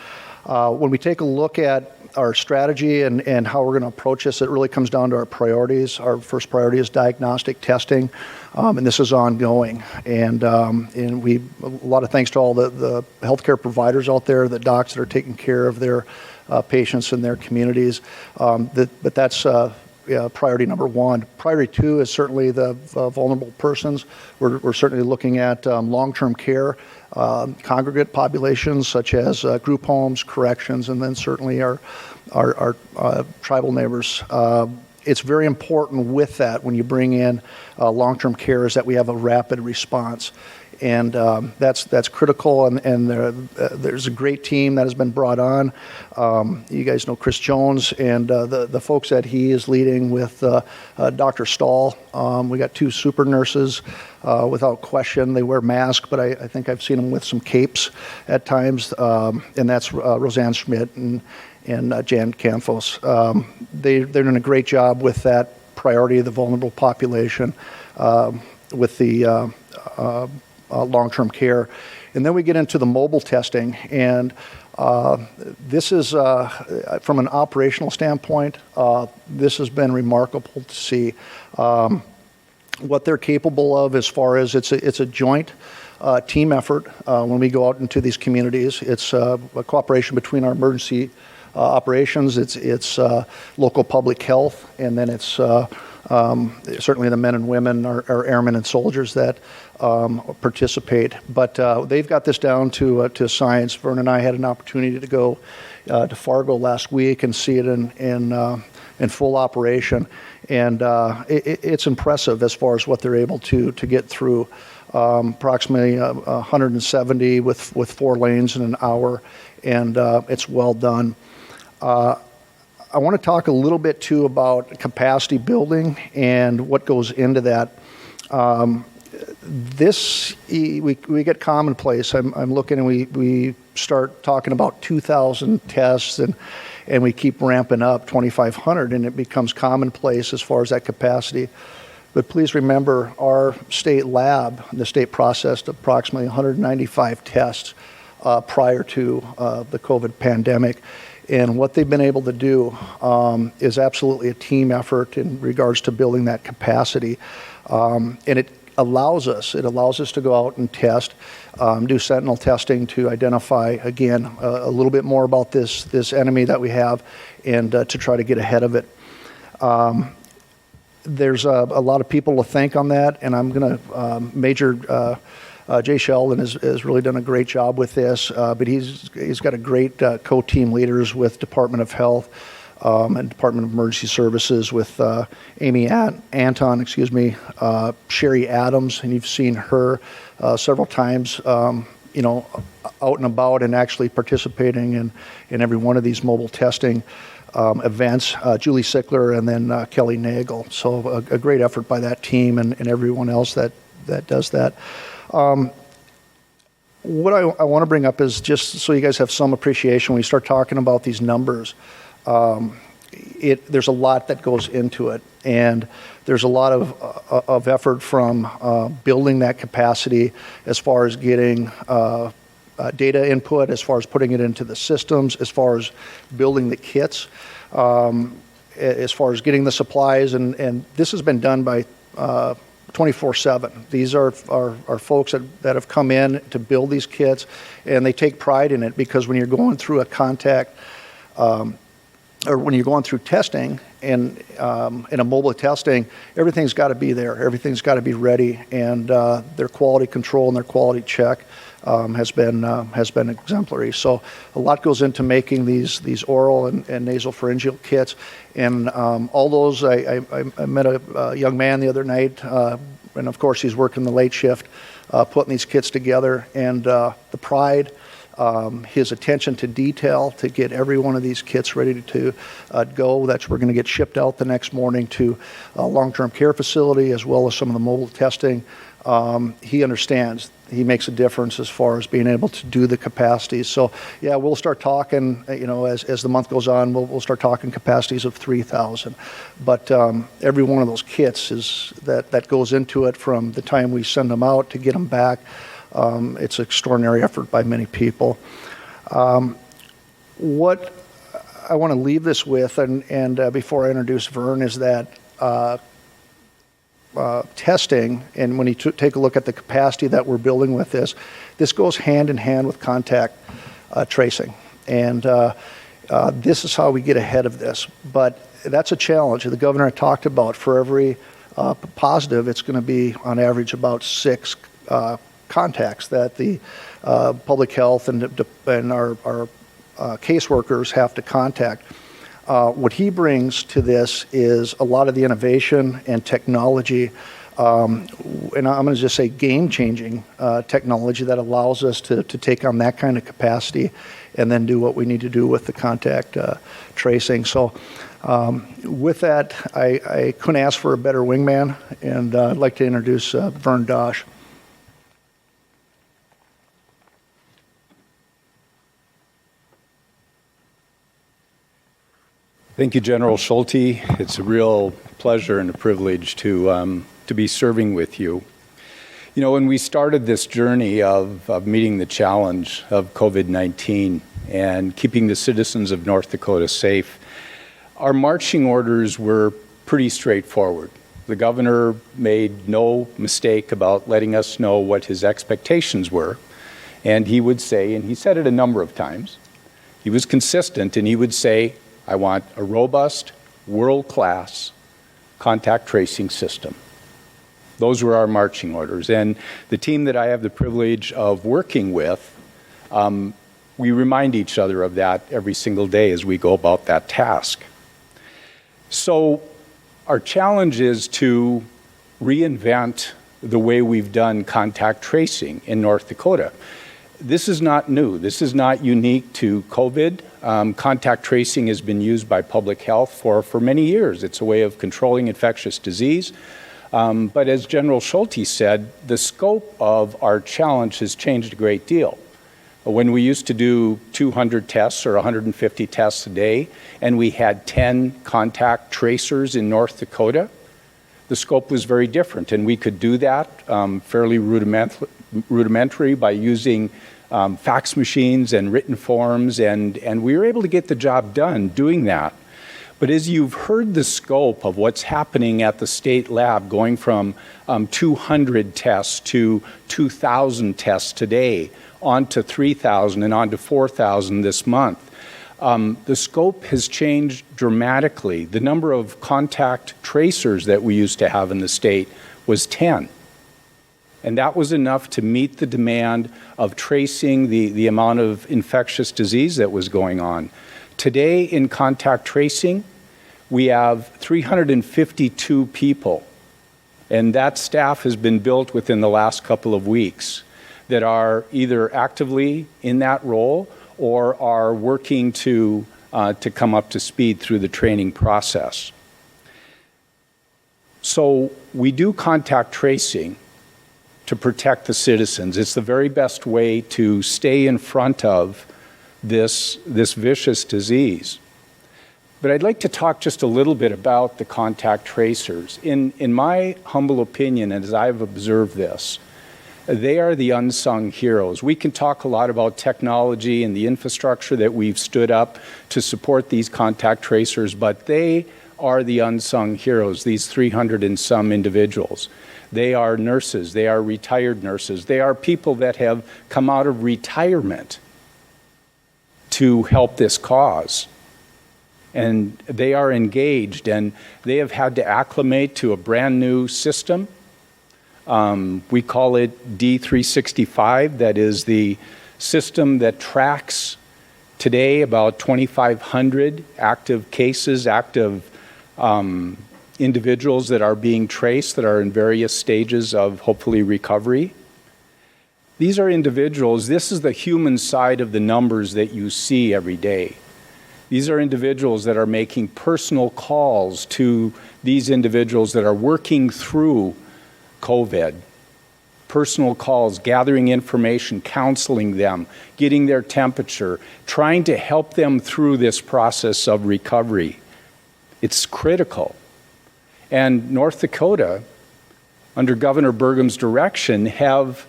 When we take a look at our strategy and how we're going to approach this, it really comes down to our priorities. Our first priority is diagnostic testing, and this is ongoing. And a lot of thanks to all the healthcare providers out there, the docs that are taking care of their patients in their communities. But that's priority number one. Priority two is certainly the vulnerable persons. We're certainly looking at long-term care, congregate populations such as group homes, corrections, and then certainly our tribal neighbors. It's very important with that when you bring in long-term care is that we have a rapid response. And that's critical, and there's a great team that has been brought on. You guys know Chris Jones and the folks that he is leading with Dr. Stahl. We got 2 super nurses, without question. They wear masks, but I think I've seen them with some capes at times, and that's Roseanne Schmidt and Jan Canfos. They're doing a great job with that priority of the vulnerable population, with the long-term care. And then we get into the mobile testing, and this is, from an operational standpoint, this has been remarkable to see what they're capable of as far as it's a joint team effort when we go out into these communities. It's a cooperation between our emergency operations, it's local public health, and then it's certainly the men and women, our airmen and soldiers that participate. But they've got this down to science. Vern and I had an opportunity to go to Fargo last week and see it in full operation, and it's impressive as far as what they're able to get through. Approximately 170 with 4 lanes in an hour, and it's well done. I want to talk a little bit too about capacity building and what goes into that. We get commonplace. I'm looking, and we start talking about 2,000 tests, and we keep ramping up 2,500, and it becomes commonplace as far as that capacity. But please remember, our state lab, the state processed approximately 195 tests prior to the COVID pandemic. And what they've been able to do is absolutely a team effort in regards to building that capacity. And it allows us to go out and test, do sentinel testing to identify, again, a little bit more about this enemy that we have, and to try to get ahead of it. There's a lot of people to thank on that, and I'm going to Major Jay Sheldon has really done a great job with this, but he's got a great co-team leaders with Department of Health and Department of Emergency Services with Amy Anton, Sherry Adams, and you've seen her several times, out and about and actually participating in every one of these mobile testing events. Julie Sickler and then Kelly Nagel. So a great effort by that team and everyone else that does that. What I want to bring up is just so you guys have some appreciation when you start talking about these numbers. There's a lot that goes into it, and there's a lot of effort from building that capacity as far as getting data input, as far as putting it into the systems, as far as building the kits, as far as getting the supplies, and this has been done by 24/7. These are folks that have come in to build these kits, and they take pride in it, because when you're going through a contact, or when you're going through testing and in a mobile testing, everything's got to be there. Everything's got to be ready, and their quality control and their quality check has been exemplary. So a lot goes into making these oral and nasopharyngeal kits, and all those. I met a young man the other night, and of course he's working the late shift, putting these kits together, and the pride, his attention to detail to get every one of these kits ready to go. We're going to get shipped out the next morning to a long-term care facility, as well as some of the mobile testing. He understands. he makes a difference as far as being able to do the capacities. So yeah, we'll start talking, as the month goes on, we'll start talking capacities of 3,000. But every one of those kits that goes into it from the time we send them out to get them back. It's an extraordinary effort by many people. What I want to leave this with, and before I introduce Vern, is that testing, and when you take a look at the capacity that we're building with this goes hand in hand with contact tracing. And this is how we get ahead of this. But that's a challenge. The governor talked about for every positive, it's going to be on average about 6 contacts that the public health and our caseworkers have to contact. What he brings to this is a lot of the innovation and technology, and I'm going to just say game-changing technology that allows us to take on that kind of capacity and then do what we need to do with the contact tracing. So with that, I couldn't ask for a better wingman, and I'd like to introduce Vern Dosch. Thank you, General Schulte. It's a real pleasure and a privilege to be serving with you. When we started this journey of meeting the challenge of COVID-19 and keeping the citizens of North Dakota safe, our marching orders were pretty straightforward. The governor made no mistake about letting us know what his expectations were. And he would say, and he said it a number of times, he was consistent, and he would say, I want a robust, world-class contact tracing system. Those were our marching orders. And the team that I have the privilege of working with, we remind each other of that every single day as we go about that task. So our challenge is to reinvent the way we've done contact tracing in North Dakota. This is not new. This is not unique to COVID. Contact tracing has been used by public health for many years. It's a way of controlling infectious disease. But as General Schulte said, the scope of our challenge has changed a great deal. When we used to do 200 tests or 150 tests a day, and we had 10 contact tracers in North Dakota, the scope was very different. And we could do that fairly rudimentary by using fax machines and written forms, and we were able to get the job done doing that. But as you've heard the scope of what's happening at the state lab, going from 200 tests to 2,000 tests today, on to 3,000 and on to 4,000 this month, the scope has changed dramatically. The number of contact tracers that we used to have in the state was 10. And that was enough to meet the demand of tracing the amount of infectious disease that was going on. Today in contact tracing, we have 352 people, and that staff has been built within the last couple of weeks that are either actively in that role or are working to come up to speed through the training process. So we do contact tracing to protect the citizens. It's the very best way to stay in front of this vicious disease. But I'd like to talk just a little bit about the contact tracers. In my humble opinion, and as I've observed this, they are the unsung heroes. We can talk a lot about technology and the infrastructure that we've stood up to support these contact tracers, but they are the unsung heroes, these 300 and some individuals. They are nurses, they are retired nurses, they are people that have come out of retirement to help this cause. And they are engaged, and they have had to acclimate to a brand new system. We call it D365, that is the system that tracks today about 2,500 active cases, active individuals that are being traced, that are in various stages of hopefully recovery. These are individuals, this is the human side of the numbers that you see every day. These are individuals that are making personal calls to these individuals that are working through COVID, personal calls, gathering information, counseling them, getting their temperature, trying to help them through this process of recovery. It's critical. And North Dakota, under Governor Burgum's direction, have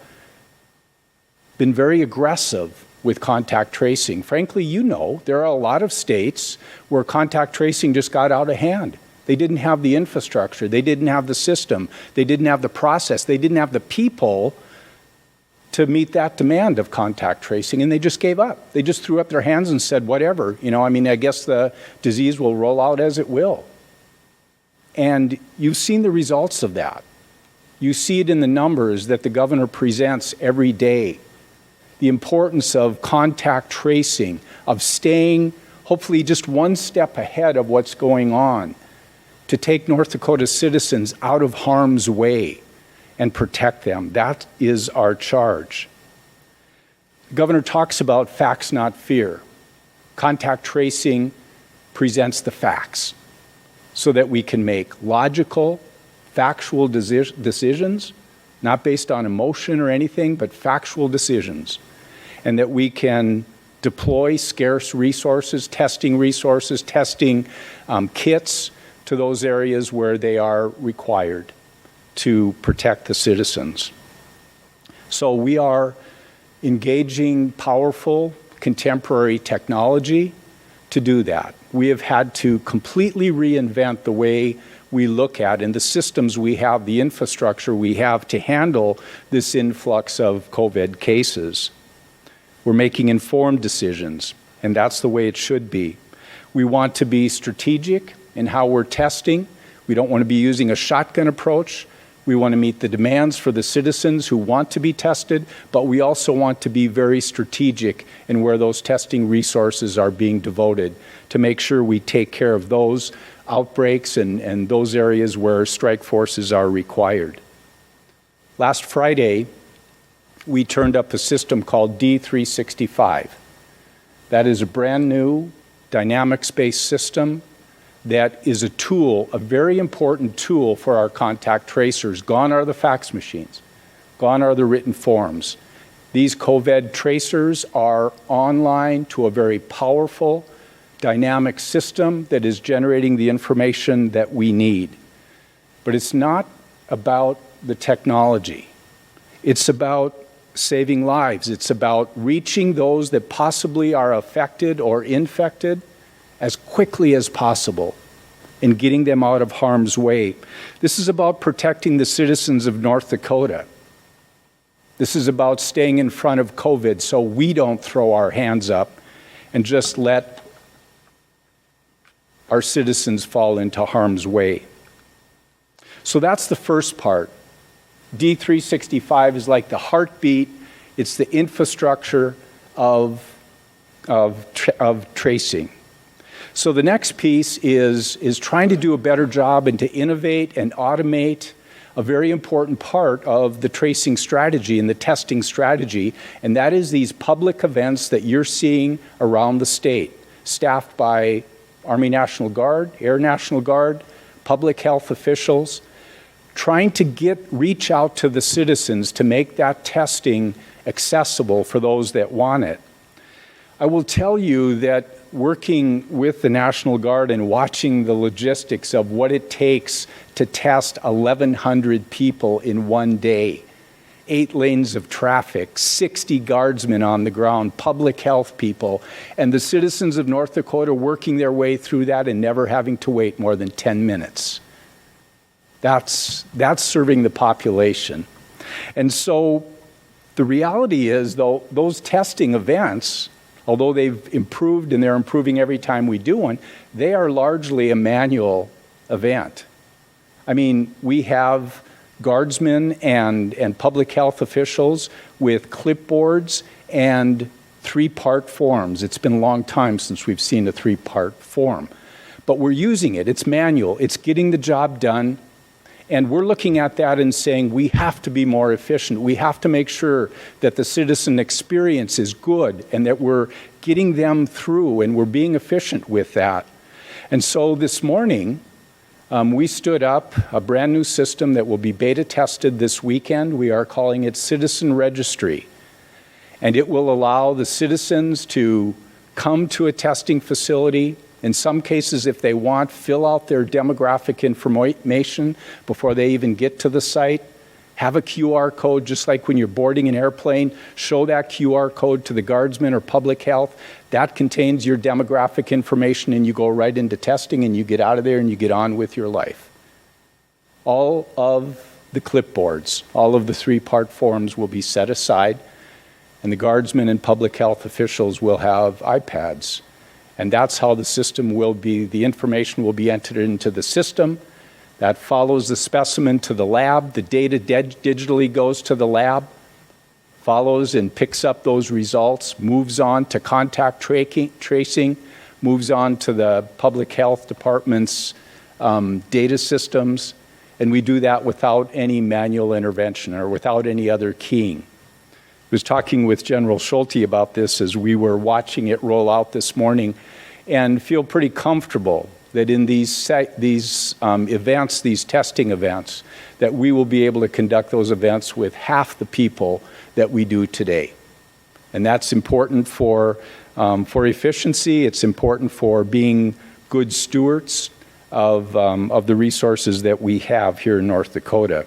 been very aggressive with contact tracing. Frankly, you know, there are a lot of states where contact tracing just got out of hand. They didn't have the infrastructure, they didn't have the system, they didn't have the process, they didn't have the people to meet that demand of contact tracing, and they just gave up. They just threw up their hands and said, whatever, I guess the disease will roll out as it will. And you've seen the results of that. You see it in the numbers that the governor presents every day. The importance of contact tracing, of staying hopefully just one step ahead of what's going on to take North Dakota citizens out of harm's way and protect them. That is our charge. The governor talks about facts, not fear. Contact tracing presents the facts so that we can make logical, factual decisions, not based on emotion or anything, but factual decisions, and that we can deploy scarce resources, testing kits to those areas where they are required to protect the citizens. So we are engaging powerful contemporary technology to do that. We have had to completely reinvent the way we look at and the systems we have, the infrastructure we have to handle this influx of COVID cases. We're making informed decisions, and that's the way it should be. We want to be strategic in how we're testing. We don't want to be using a shotgun approach. We want to meet the demands for the citizens who want to be tested, but we also want to be very strategic in where those testing resources are being devoted to make sure we take care of those outbreaks and those areas where strike forces are required. Last Friday, we turned up a system called D365. That is a brand new dynamics-based system that is a tool, a very important tool for our contact tracers. Gone are the fax machines. Gone are the written forms. These COVID tracers are online to a very powerful dynamic system that is generating the information that we need. But it's not about the technology. It's about saving lives. It's about reaching those that possibly are affected or infected as quickly as possible and getting them out of harm's way. This is about protecting the citizens of North Dakota. This is about staying in front of COVID so we don't throw our hands up and just let our citizens fall into harm's way. So that's the first part. D365 is like the heartbeat. It's the infrastructure of tracing. So the next piece is trying to do a better job and to innovate and automate a very important part of the tracing strategy and the testing strategy, and that is these public events that you're seeing around the state, staffed by Army National Guard, Air National Guard, public health officials, trying to reach out to the citizens to make that testing accessible for those that want it. I will tell you that working with the National Guard and watching the logistics of what it takes to test 1,100 people in one day, 8 lanes of traffic, 60 guardsmen on the ground, public health people, and the citizens of North Dakota working their way through that and never having to wait more than 10 minutes. That's serving the population. And so the reality is, though, those testing events, although they've improved and they're improving every time we do one, they are largely a manual event. I mean, we have guardsmen and public health officials with clipboards and 3-part forms. It's been a long time since we've seen a 3-part form. But we're using it. It's manual. It's getting the job done. And we're looking at that and saying we have to be more efficient. We have to make sure that the citizen experience is good and that we're getting them through and we're being efficient with that. And so this morning, We stood up a brand new system that will be beta tested this weekend. We are calling it Citizen Registry. And it will allow the citizens to come to a testing facility. In some cases, if they want, fill out their demographic information before they even get to the site. Have a QR code, just like when you're boarding an airplane. Show that QR code to the guardsmen or public health. That contains your demographic information, and you go right into testing, and you get out of there, and you get on with your life. All of the clipboards, all of the 3-part forms will be set aside, and the guardsmen and public health officials will have iPads. And that's how the system will be, the information will be entered into the system. That follows the specimen to the lab. The data digitally goes to the lab, follows and picks up those results, moves on to contact tracing, moves on to the public health department's data systems, and we do that without any manual intervention or without any other keying. I was talking with General Schulte about this as we were watching it roll out this morning, and feel pretty comfortable that in these events, these testing events, that we will be able to conduct those events with half the people that we do today. And that's important for efficiency. It's important for being good stewards of the resources that we have here in North Dakota.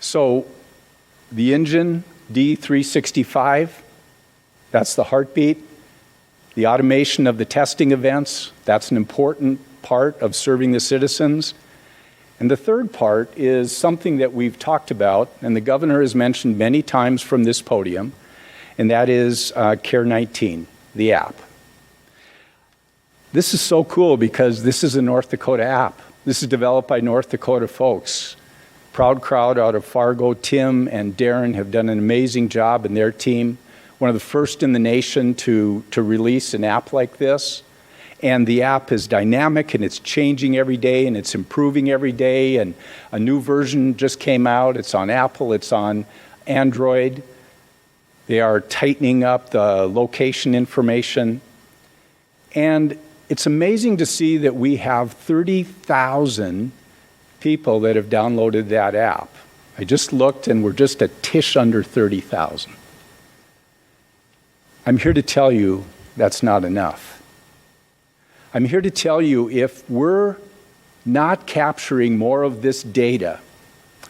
So the engine, D365, that's the heartbeat. The automation of the testing events, that's an important part of serving the citizens. And the third part is something that we've talked about, and the governor has mentioned many times from this podium, and that is Care19, the app. This is so cool because this is a North Dakota app. This is developed by North Dakota folks. Proud crowd out of Fargo. Tim and Darren have done an amazing job and their team. One of the first in the nation to release an app like this. And the app is dynamic, and it's changing every day, and it's improving every day, and a new version just came out. It's on Apple, it's on Android. They are tightening up the location information. And it's amazing to see that we have 30,000 people that have downloaded that app. I just looked, and we're just a tish under 30,000. I'm here to tell you that's not enough. I'm here to tell you if we're not capturing more of this data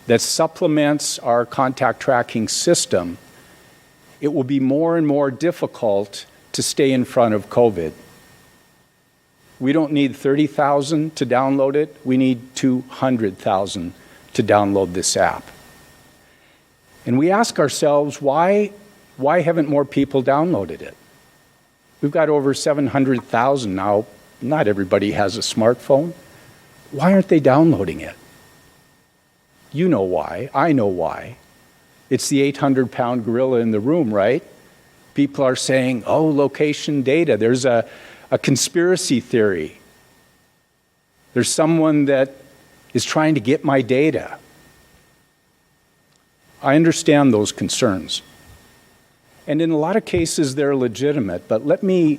that supplements our contact tracking system, it will be more and more difficult to stay in front of COVID. We don't need 30,000 to download it. We need 200,000 to download this app. And we ask ourselves, why haven't more people downloaded it? We've got over 700,000 now. Not everybody has a smartphone. Why aren't they downloading it? You know why. I know why. It's the 800-pound gorilla in the room, right? People are saying, oh, location data. There's a conspiracy theory. There's someone that is trying to get my data. I understand those concerns. And in a lot of cases, they're legitimate, but let me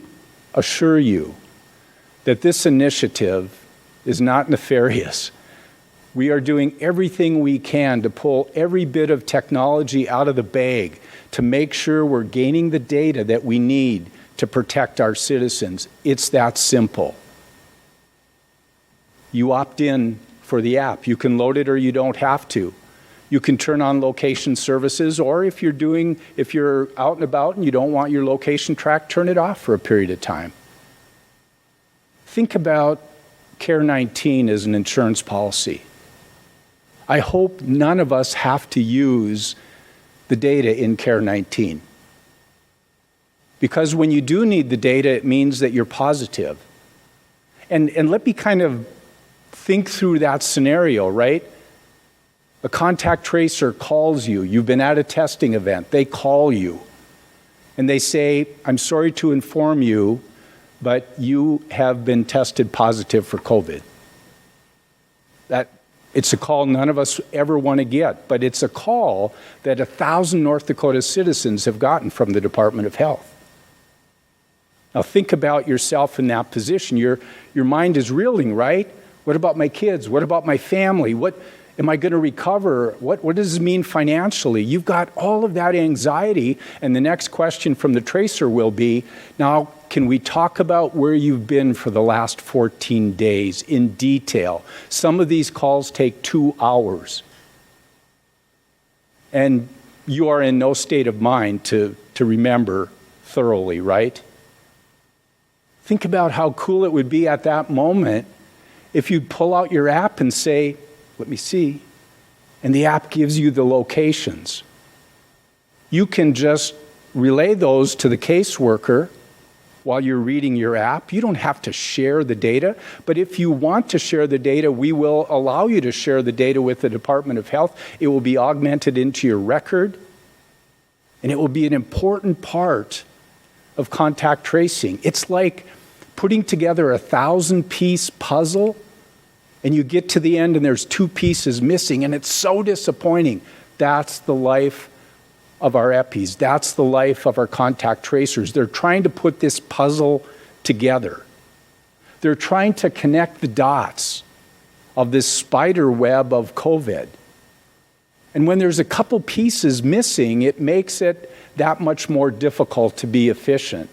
assure you that this initiative is not nefarious. We are doing everything we can to pull every bit of technology out of the bag to make sure we're gaining the data that we need to protect our citizens. It's that simple. You opt in for the app. You can load it or you don't have to. You can turn on location services, or if you're out and about and you don't want your location tracked, turn it off for a period of time. Think about Care19 as an insurance policy. I hope none of us have to use the data in Care19. Because when you do need the data, it means that you're positive. And let me kind of think through that scenario, right? A contact tracer calls you. You've been at a testing event. They call you. And they say, I'm sorry to inform you, but you have been tested positive for COVID. It's a call none of us ever want to get, but it's a call that 1,000 North Dakota citizens have gotten from the Department of Health. Now think about yourself in that position. Your mind is reeling, right? What about my kids? What about my family? What am I going to recover? What does this mean financially? You've got all of that anxiety, and the next question from the tracer will be, now, can we talk about where you've been for the last 14 days in detail? Some of these calls take 2 hours. And you are in no state of mind to remember thoroughly, right? Think about how cool it would be at that moment if you pull out your app and say, let me see, and the app gives you the locations. You can just relay those to the caseworker while you're reading your app. You don't have to share the data, but if you want to share the data, we will allow you to share the data with the Department of Health. It will be augmented into your record, and it will be an important part of contact tracing. It's like putting together a 1,000-piece puzzle, and you get to the end and there's 2 pieces missing, and it's so disappointing. That's the life of our EPIs. That's the life of our contact tracers. They're trying to put this puzzle together. They're trying to connect the dots of this spider web of COVID. And when there's a couple pieces missing, it makes it that much more difficult to be efficient.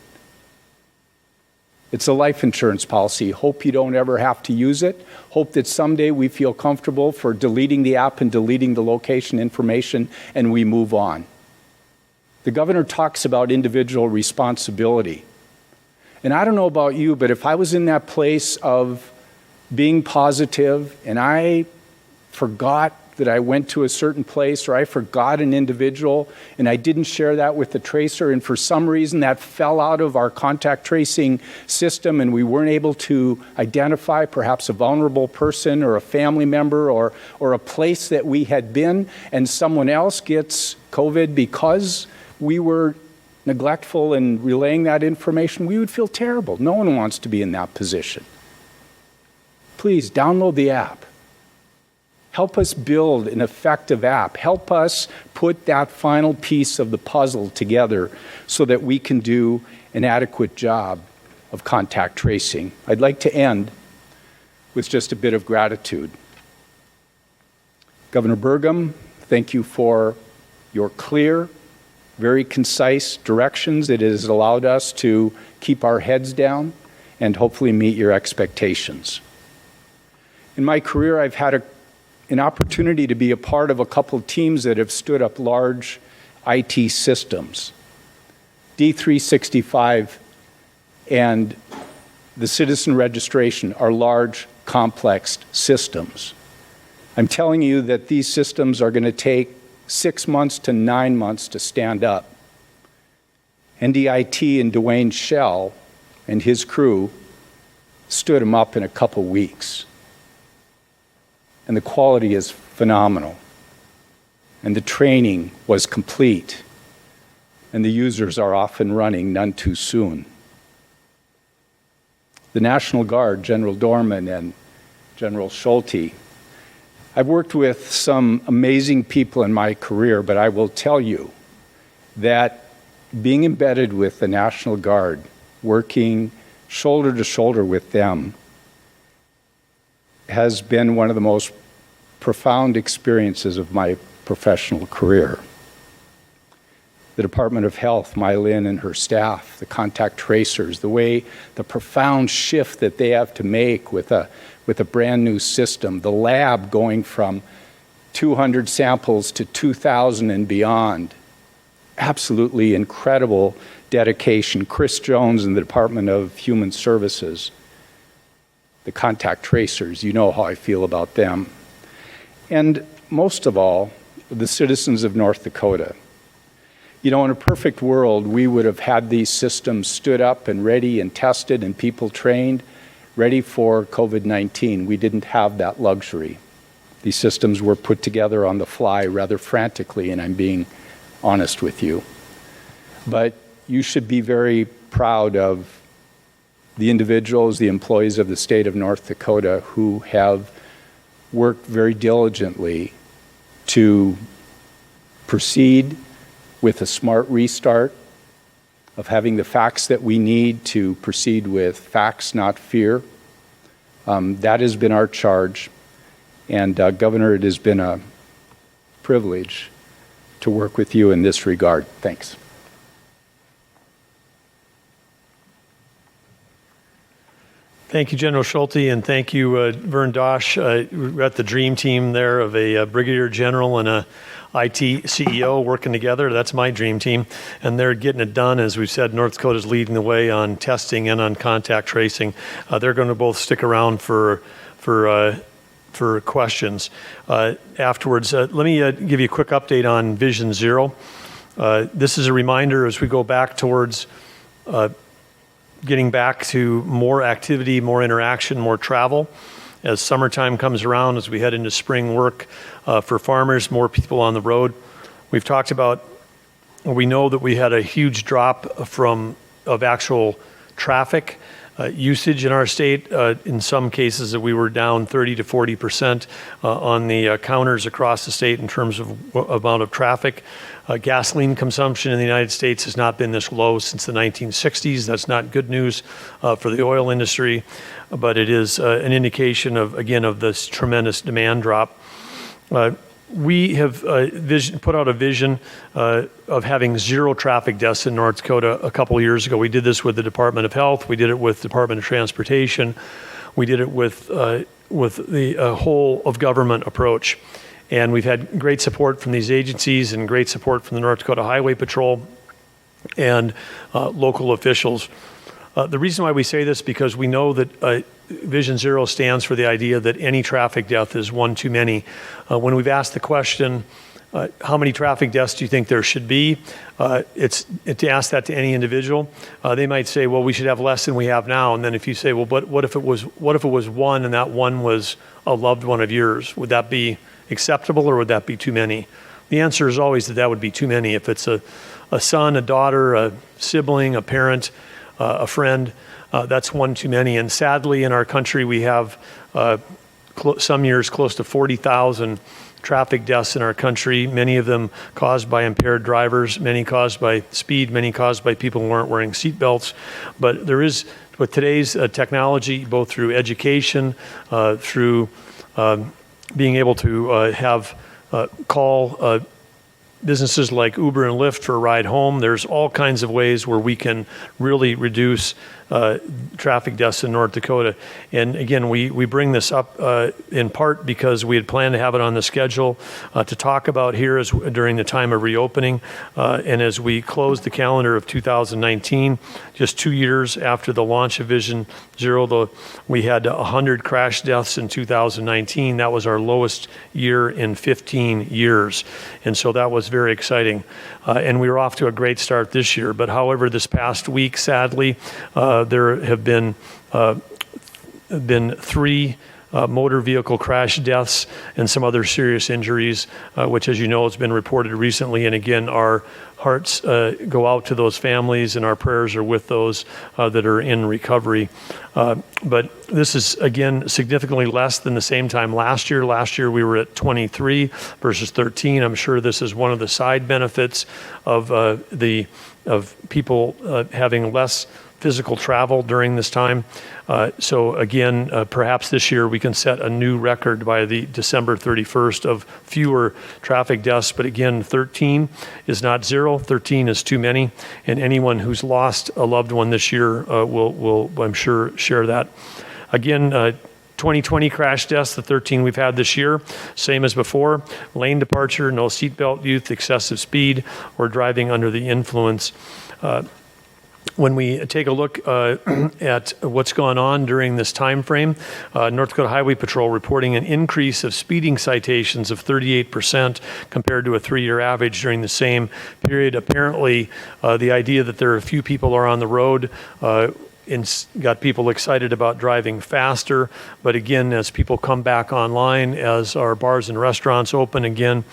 It's a life insurance policy. Hope you don't ever have to use it. Hope that someday we feel comfortable for deleting the app and deleting the location information and we move on. The governor talks about individual responsibility. And I don't know about you, but if I was in that place of being positive and I forgot that I went to a certain place, or I forgot an individual and I didn't share that with the tracer, and for some reason that fell out of our contact tracing system and we weren't able to identify perhaps a vulnerable person or a family member or a place that we had been, and someone else gets COVID because we were neglectful in relaying that information, we would feel terrible. No one wants to be in that position. Please download the app. Help us build an effective app. Help us put that final piece of the puzzle together so that we can do an adequate job of contact tracing. I'd like to end with just a bit of gratitude. Governor Burgum, thank you for your clear, very concise directions. It has allowed us to keep our heads down and hopefully meet your expectations. In my career, I've had an opportunity to be a part of a couple of teams that have stood up large IT systems. D365 and the citizen registration are large, complex systems. I'm telling you that these systems are going to take 6 months to 9 months to stand up. NDIT and Dwayne Schell and his crew stood them up in a couple weeks. And the quality is phenomenal. And the training was complete. And the users are off and running none too soon. The National Guard, General Dorman and General Schulte, I've worked with some amazing people in my career, but I will tell you that being embedded with the National Guard, working shoulder to shoulder with them, has been one of the most profound experiences of my professional career. The Department of Health, Mylin and her staff, the contact tracers, the profound shift that they have to make with a brand new system, the lab going from 200 samples to 2,000 and beyond. Absolutely incredible dedication. Chris Jones in the Department of Human Services, the contact tracers, you know how I feel about them. And most of all, the citizens of North Dakota. You know, in a perfect world, we would have had these systems stood up and ready and tested and people trained, ready for COVID-19. We didn't have that luxury. These systems were put together on the fly rather frantically, and I'm being honest with you. But you should be very proud of the individuals, the employees of the state of North Dakota who have worked very diligently to proceed with a smart restart, of having the facts that we need to proceed with facts, not fear. That has been our charge. And Governor, it has been a privilege to work with you in this regard. Thanks. Thank you, General Schulte, and thank you, Vern Dosch. We've got the dream team there of a Brigadier General and a IT CEO working together. That's my dream team, and they're getting it done. As we've said, North Dakota's leading the way on testing and on contact tracing. They're going to both stick around for questions afterwards. Let me give you a quick update on Vision Zero. This is a reminder as we go back towards getting back to more activity, more interaction, more travel. As summertime comes around, as we head into spring work for farmers, more people on the road. We've talked about, we know that we had a huge drop of actual traffic usage in our state. In some cases that we were down 30 to 40% on the counters across the state in terms of amount of traffic. Gasoline consumption in the United States has not been this low since the 1960s. That's not good news for the oil industry, but it is an indication of, again, of this tremendous demand drop. We have put out a vision of having zero traffic deaths in North Dakota a couple of years ago. We did this with the Department of Health. We did it with the Department of Transportation. We did it with the whole of government approach. And we've had great support from these agencies and great support from the North Dakota Highway Patrol and local officials. The reason why we say this is because we know that Vision Zero stands for the idea that any traffic death is one too many. When we've asked the question, how many traffic deaths do you think there should be? It's to ask that to any individual. They might say, well, we should have less than we have now. And then if you say, well, but what if it was one and that one was a loved one of yours? Would that be acceptable or would that be too many? The answer is always that would be too many. If it's a son, a daughter, a sibling, a parent, a friend, that's one too many. And sadly, in our country, we have some years close to 40,000 traffic deaths in our country, many of them caused by impaired drivers, many caused by speed, many caused by people who weren't wearing seatbelts. But there is, with today's technology, both through education, through being able to call businesses like Uber and Lyft for a ride home. There's all kinds of ways where we can really reduce traffic deaths in North Dakota. And again, we bring this up in part because we had planned to have it on the schedule to talk about here during the time of reopening. And as we close the calendar of 2019, just 2 years after the launch of Vision Zero, we had 100 crash deaths in 2019. That was our lowest year in 15 years. And so that was very exciting. And we were off to a great start this year. But however, this past week, sadly, there have been 3 motor vehicle crash deaths and some other serious injuries, which, as you know, has been reported recently. And again, our hearts go out to those families and our prayers are with those that are in recovery. But this is, again, significantly less than the same time last year. Last year we were at 23 versus 13. I'm sure this is one of the side benefits of people having less physical travel during this time. So again, perhaps this year we can set a new record by the December 31st of fewer traffic deaths. But again, 13 is not zero. 13 is too many. And anyone who's lost a loved one this year will, I'm sure, share that. Again, 2020 crash deaths, the 13 we've had this year, same as before. Lane departure, no seatbelt use, excessive speed, or driving under the influence. When we take a look at what's gone on during this time frame, North Dakota Highway Patrol reporting an increase of speeding citations of 38% compared to a 3-year average during the same period. Apparently, the idea that there are a few people are on the road got people excited about driving faster. But again, as people come back online, as our bars and restaurants open again,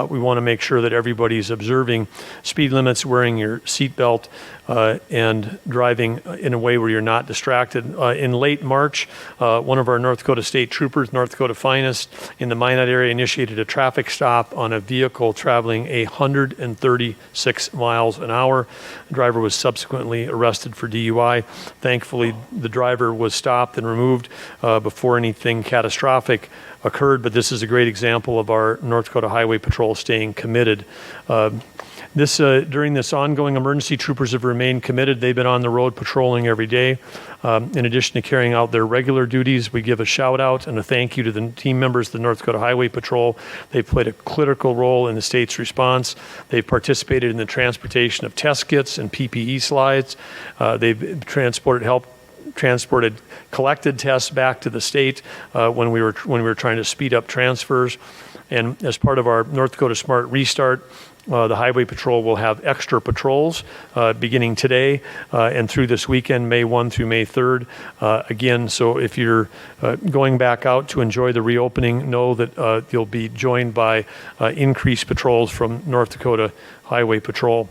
we want to make sure that everybody's observing speed limits, wearing your seatbelt, and driving in a way where you're not distracted. In late March, one of our North Dakota State Troopers, North Dakota Finest, in the Minot area initiated a traffic stop on a vehicle traveling 136 miles an hour. The driver was subsequently arrested for DUI. Thankfully, the driver was stopped and removed before anything catastrophic occurred, but this is a great example of our North Dakota Highway Patrol staying committed. During this ongoing emergency, troopers have remained committed. They've been on the road patrolling every day. In addition to carrying out their regular duties, we give a shout out and a thank you to the team members of the North Dakota Highway Patrol. They've played a critical role in the state's response. They've participated in the transportation of test kits and PPE slides. They've collected tests back to the state when we were trying to speed up transfers. And as part of our North Dakota Smart Restart, the Highway Patrol will have extra patrols beginning today and through this weekend, May 1 through May 3rd. Again, so if you're going back out to enjoy the reopening, know that you'll be joined by increased patrols from North Dakota Highway Patrol.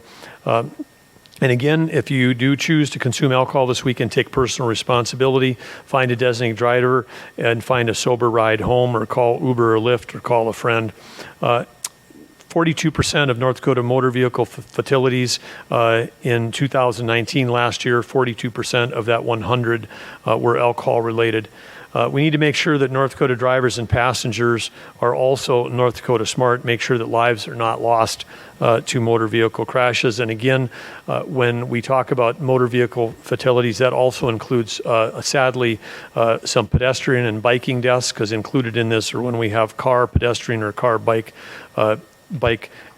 And again, if you do choose to consume alcohol this weekend, take personal responsibility, find a designated driver, and find a sober ride home, or call Uber or Lyft, or call a friend. 42% of North Dakota motor vehicle fatalities in 2019 last year, 42% of that 100 were alcohol related. We need to make sure that North Dakota drivers and passengers are also North Dakota smart, make sure that lives are not lost to motor vehicle crashes. And again, when we talk about motor vehicle fatalities, that also includes, sadly, some pedestrian and biking deaths, because included in this are when we have car, pedestrian, or car bike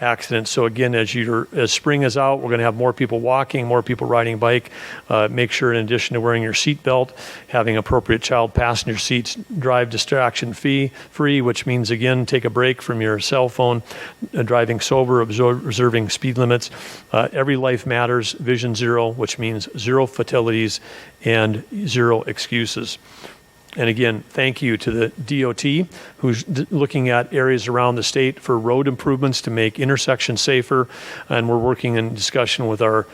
accidents. So again, as spring is out, we're going to have more people walking, more people riding bike. Make sure, in addition to wearing your seatbelt, having appropriate child passenger seats, drive distraction free, which means, again, take a break from your cell phone, driving sober, observing speed limits. Every life matters, vision zero, which means zero fatalities and zero excuses. And again, thank you to the DOT, who's looking at areas around the state for road improvements to make intersections safer. And we're working in discussion with our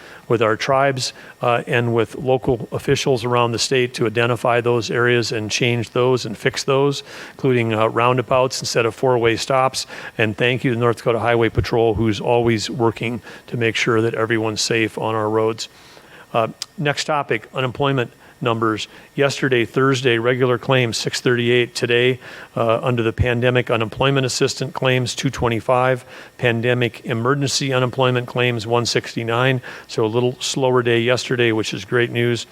tribes and with local officials around the state to identify those areas and change those and fix those, including roundabouts instead of four-way stops. And thank you to North Dakota Highway Patrol, who's always working to make sure that everyone's safe on our roads. Next topic, unemployment numbers. Yesterday, Thursday, regular claims 638. Today, under the pandemic unemployment assistant claims 225, pandemic emergency unemployment claims 169. So a little slower day yesterday, which is great news.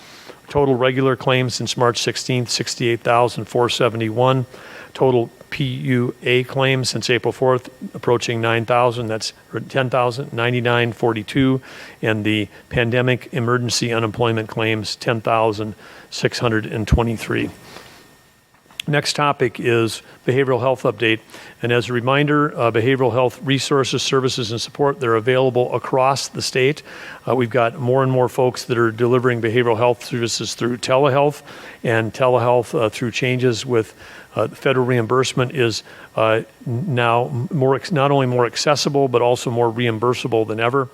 Total regular claims since March 16th, 68,471. Total PUA claims since April 4th, approaching 9,000. That's 10,099.42. And the pandemic emergency unemployment claims, 10,623. Next topic is behavioral health update. And as a reminder, behavioral health resources, services, and support, they're available across the state. We've got more and more folks that are delivering behavioral health services through telehealth, and telehealth through changes with federal reimbursement is now not only more accessible, but also more reimbursable than ever.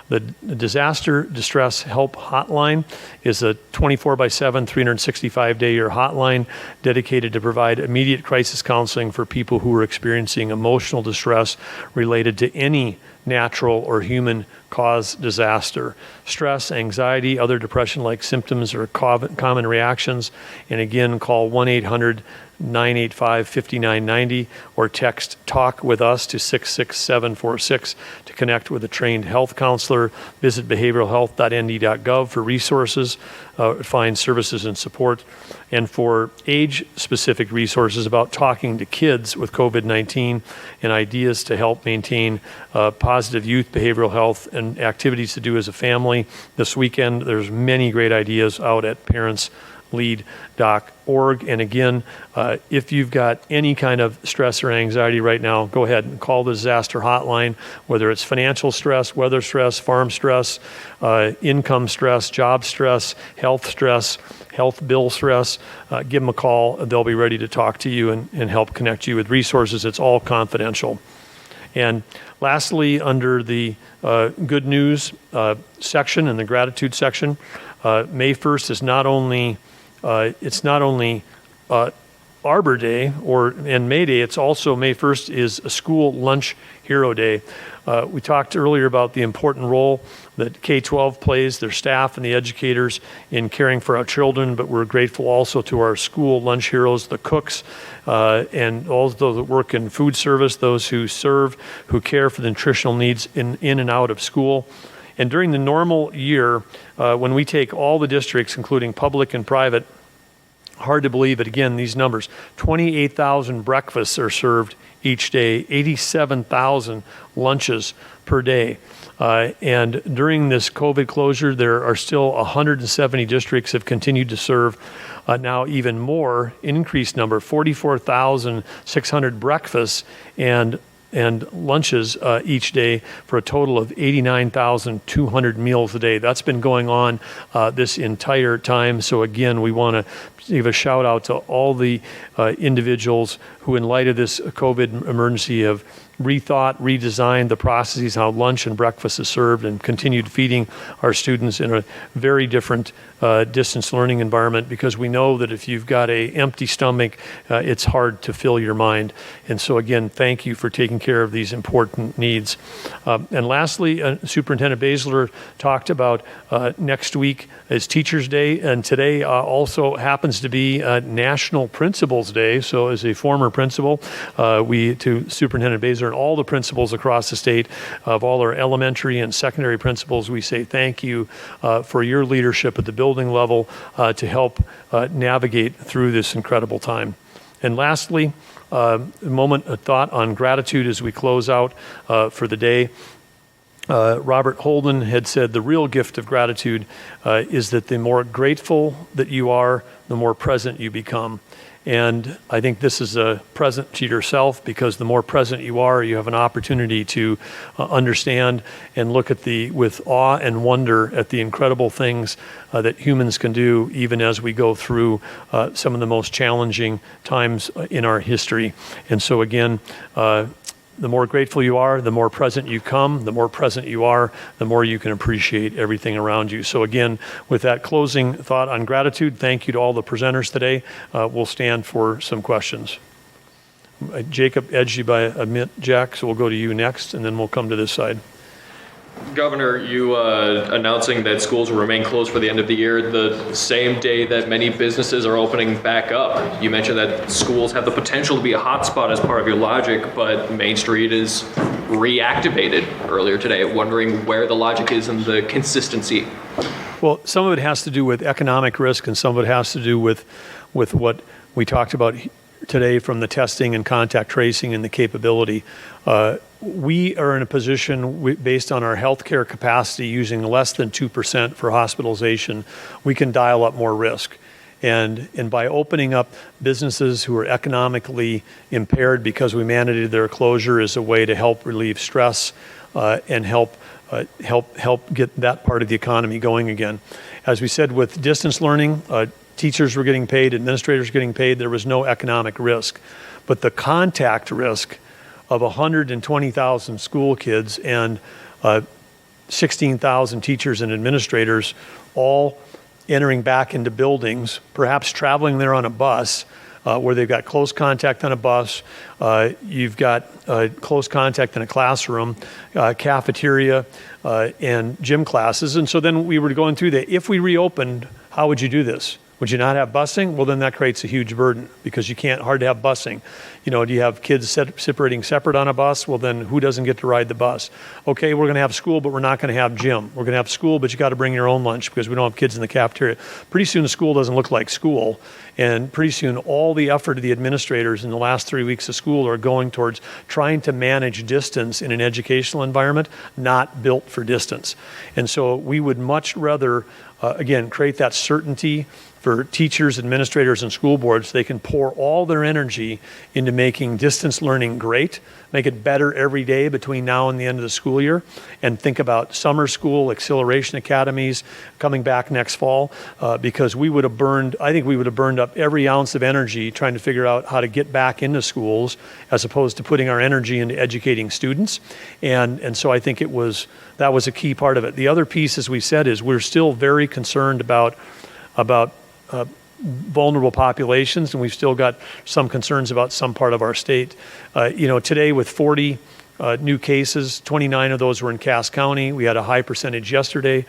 The Disaster Distress Help Hotline is a 24/7, 365-day-a-year hotline dedicated to provide immediate crisis counseling for people who are experiencing emotional distress related to any natural or human-caused disaster. Stress, anxiety, other depression-like symptoms are common reactions. And again, call 1-800-985-5990 or text TALK with us to 66746 to connect with a trained health counselor. Visit behavioralhealth.nd.gov for resources, find services and support, and for age-specific resources about talking to kids with COVID-19 and ideas to help maintain positive youth behavioral health and activities to do as a family. This weekend, there's many great ideas out at parentslead.org. And again, if you've got any kind of stress or anxiety right now, go ahead and call the disaster hotline, whether it's financial stress, weather stress, farm stress, income stress, job stress, health bill stress. Give them a call. They'll be ready to talk to you and help connect you with resources. It's all confidential. And lastly, under the good news section and the gratitude section, May 1st is not only Arbor Day and May Day, it's also May 1st is a school lunch hero day. We talked earlier about the important role that K-12 plays, their staff and the educators in caring for our children, but we're grateful also to our school lunch heroes, the cooks, and all those that work in food service, those who serve, who care for the nutritional needs in and out of school. And during the normal year, when we take all the districts, including public and private, hard to believe it, again, these numbers, 28,000 breakfasts are served each day, 87,000 lunches per day. And during this COVID closure, there are still 170 districts have continued to serve now even more, increased number, 44,600 breakfasts and lunches each day for a total of 89,200 meals a day. That's been going on this entire time. So again, we want to give a shout out to all the individuals who, in light of this COVID emergency, have rethought, redesigned the processes, how lunch and breakfast is served, and continued feeding our students in a very different distance learning environment, because we know that if you've got an empty stomach, it's hard to fill your mind. And so again, thank you for taking care of these important needs. And lastly, Superintendent Baesler talked about next week is Teachers Day, and today also happens to be National Principals Day. So as a former principal, to Superintendent Baesler and all the principals across the state, of all our elementary and secondary principals, we say thank you for your leadership at the building level to help navigate through this incredible time. And lastly, a thought on gratitude as we close out for the day. Robert Holden had said the real gift of gratitude is that the more grateful that you are, the more present you become. And I think this is a present to yourself, because the more present you are, you have an opportunity to understand and look at with awe and wonder at the incredible things that humans can do, even as we go through some of the most challenging times in our history. And so again, the more grateful you are, the more present you come. The more present you are, the more you can appreciate everything around you. So again, with that closing thought on gratitude, thank you to all the presenters today. We'll stand for some questions. Jacob edged you by a minute, Jack, so we'll go to you next, and then we'll come to this side. Governor, you announcing that schools will remain closed for the end of the year, the same day that many businesses are opening back up. You mentioned that schools have the potential to be a hotspot as part of your logic, but Main Street is reactivated earlier today. Wondering where the logic is and the consistency. Well, some of it has to do with economic risk, and some of it has to do with what we talked about today from the testing and contact tracing and the capability. We are in a position, based on our healthcare capacity, using less than 2% for hospitalization, we can dial up more risk. And by opening up businesses who are economically impaired because we mandated their closure is a way to help relieve stress and help get that part of the economy going again. As we said, with distance learning, teachers were getting paid, administrators were getting paid, there was no economic risk. But the contact risk of 120,000 school kids and 16,000 teachers and administrators all entering back into buildings, perhaps traveling there on a bus, where they've got close contact on a bus, you've got close contact in a classroom, cafeteria, and gym classes. And so then we were going through that. If we reopened, how would you do this? Would you not have busing? Well, then that creates a huge burden, because you can't, hard to have busing. You know, do you have kids separating separate on a bus? Well, then who doesn't get to ride the bus? Okay, we're going to have school, but we're not going to have gym. We're going to have school, but you got to bring your own lunch because we don't have kids in the cafeteria. Pretty soon the school doesn't look like school. And pretty soon all the effort of the administrators in the last 3 weeks of school are going towards trying to manage distance in an educational environment not built for distance. And so we would much rather, again, create that certainty for teachers, administrators, and school boards. They can pour all their energy into making distance learning great, make it better every day between now and the end of the school year, and think about summer school, acceleration academies coming back next fall, because I think we would have burned up every ounce of energy trying to figure out how to get back into schools as opposed to putting our energy into educating students. And so I think that was a key part of it. The other piece, as we said, is we're still very concerned about vulnerable populations, and we've still got some concerns about some part of our state. Today with 40 new cases, 29 of those were in Cass County. We had a high percentage yesterday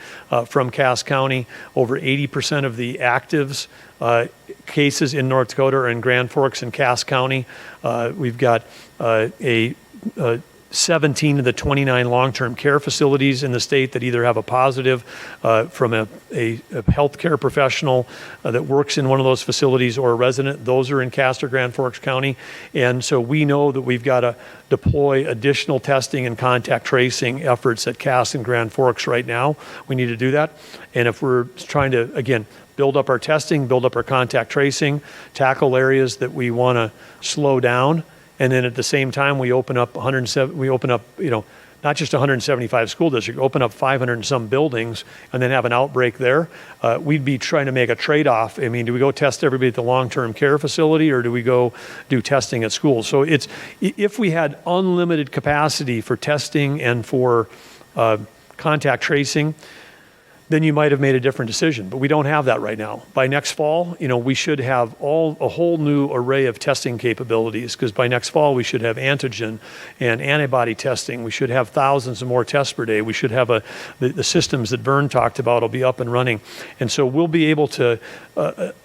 from Cass County. Over 80% of the actives cases in North Dakota are in Grand Forks and Cass County. We've got 17 of the 29 long-term care facilities in the state that either have a positive from a healthcare professional that works in one of those facilities or a resident. Those are in Cass or Grand Forks County. And so we know that we've got to deploy additional testing and contact tracing efforts at Cass and Grand Forks right now. We need to do that. And if we're trying to, again, build up our testing, build up our contact tracing, tackle areas that we want to slow down, and then at the same time, we open up, not just 175 school districts, open up 500 and some buildings and then have an outbreak there. We'd be trying to make a trade-off. I mean, do we go test everybody at the long-term care facility, or do we go do testing at schools? So if we had unlimited capacity for testing and for contact tracing, then you might have made a different decision. But we don't have that right now. By next fall, we should have a whole new array of testing capabilities, because by next fall we should have antigen and antibody testing. We should have thousands of more tests per day. We should have the systems that Vern talked about will be up and running. And so we'll be able to,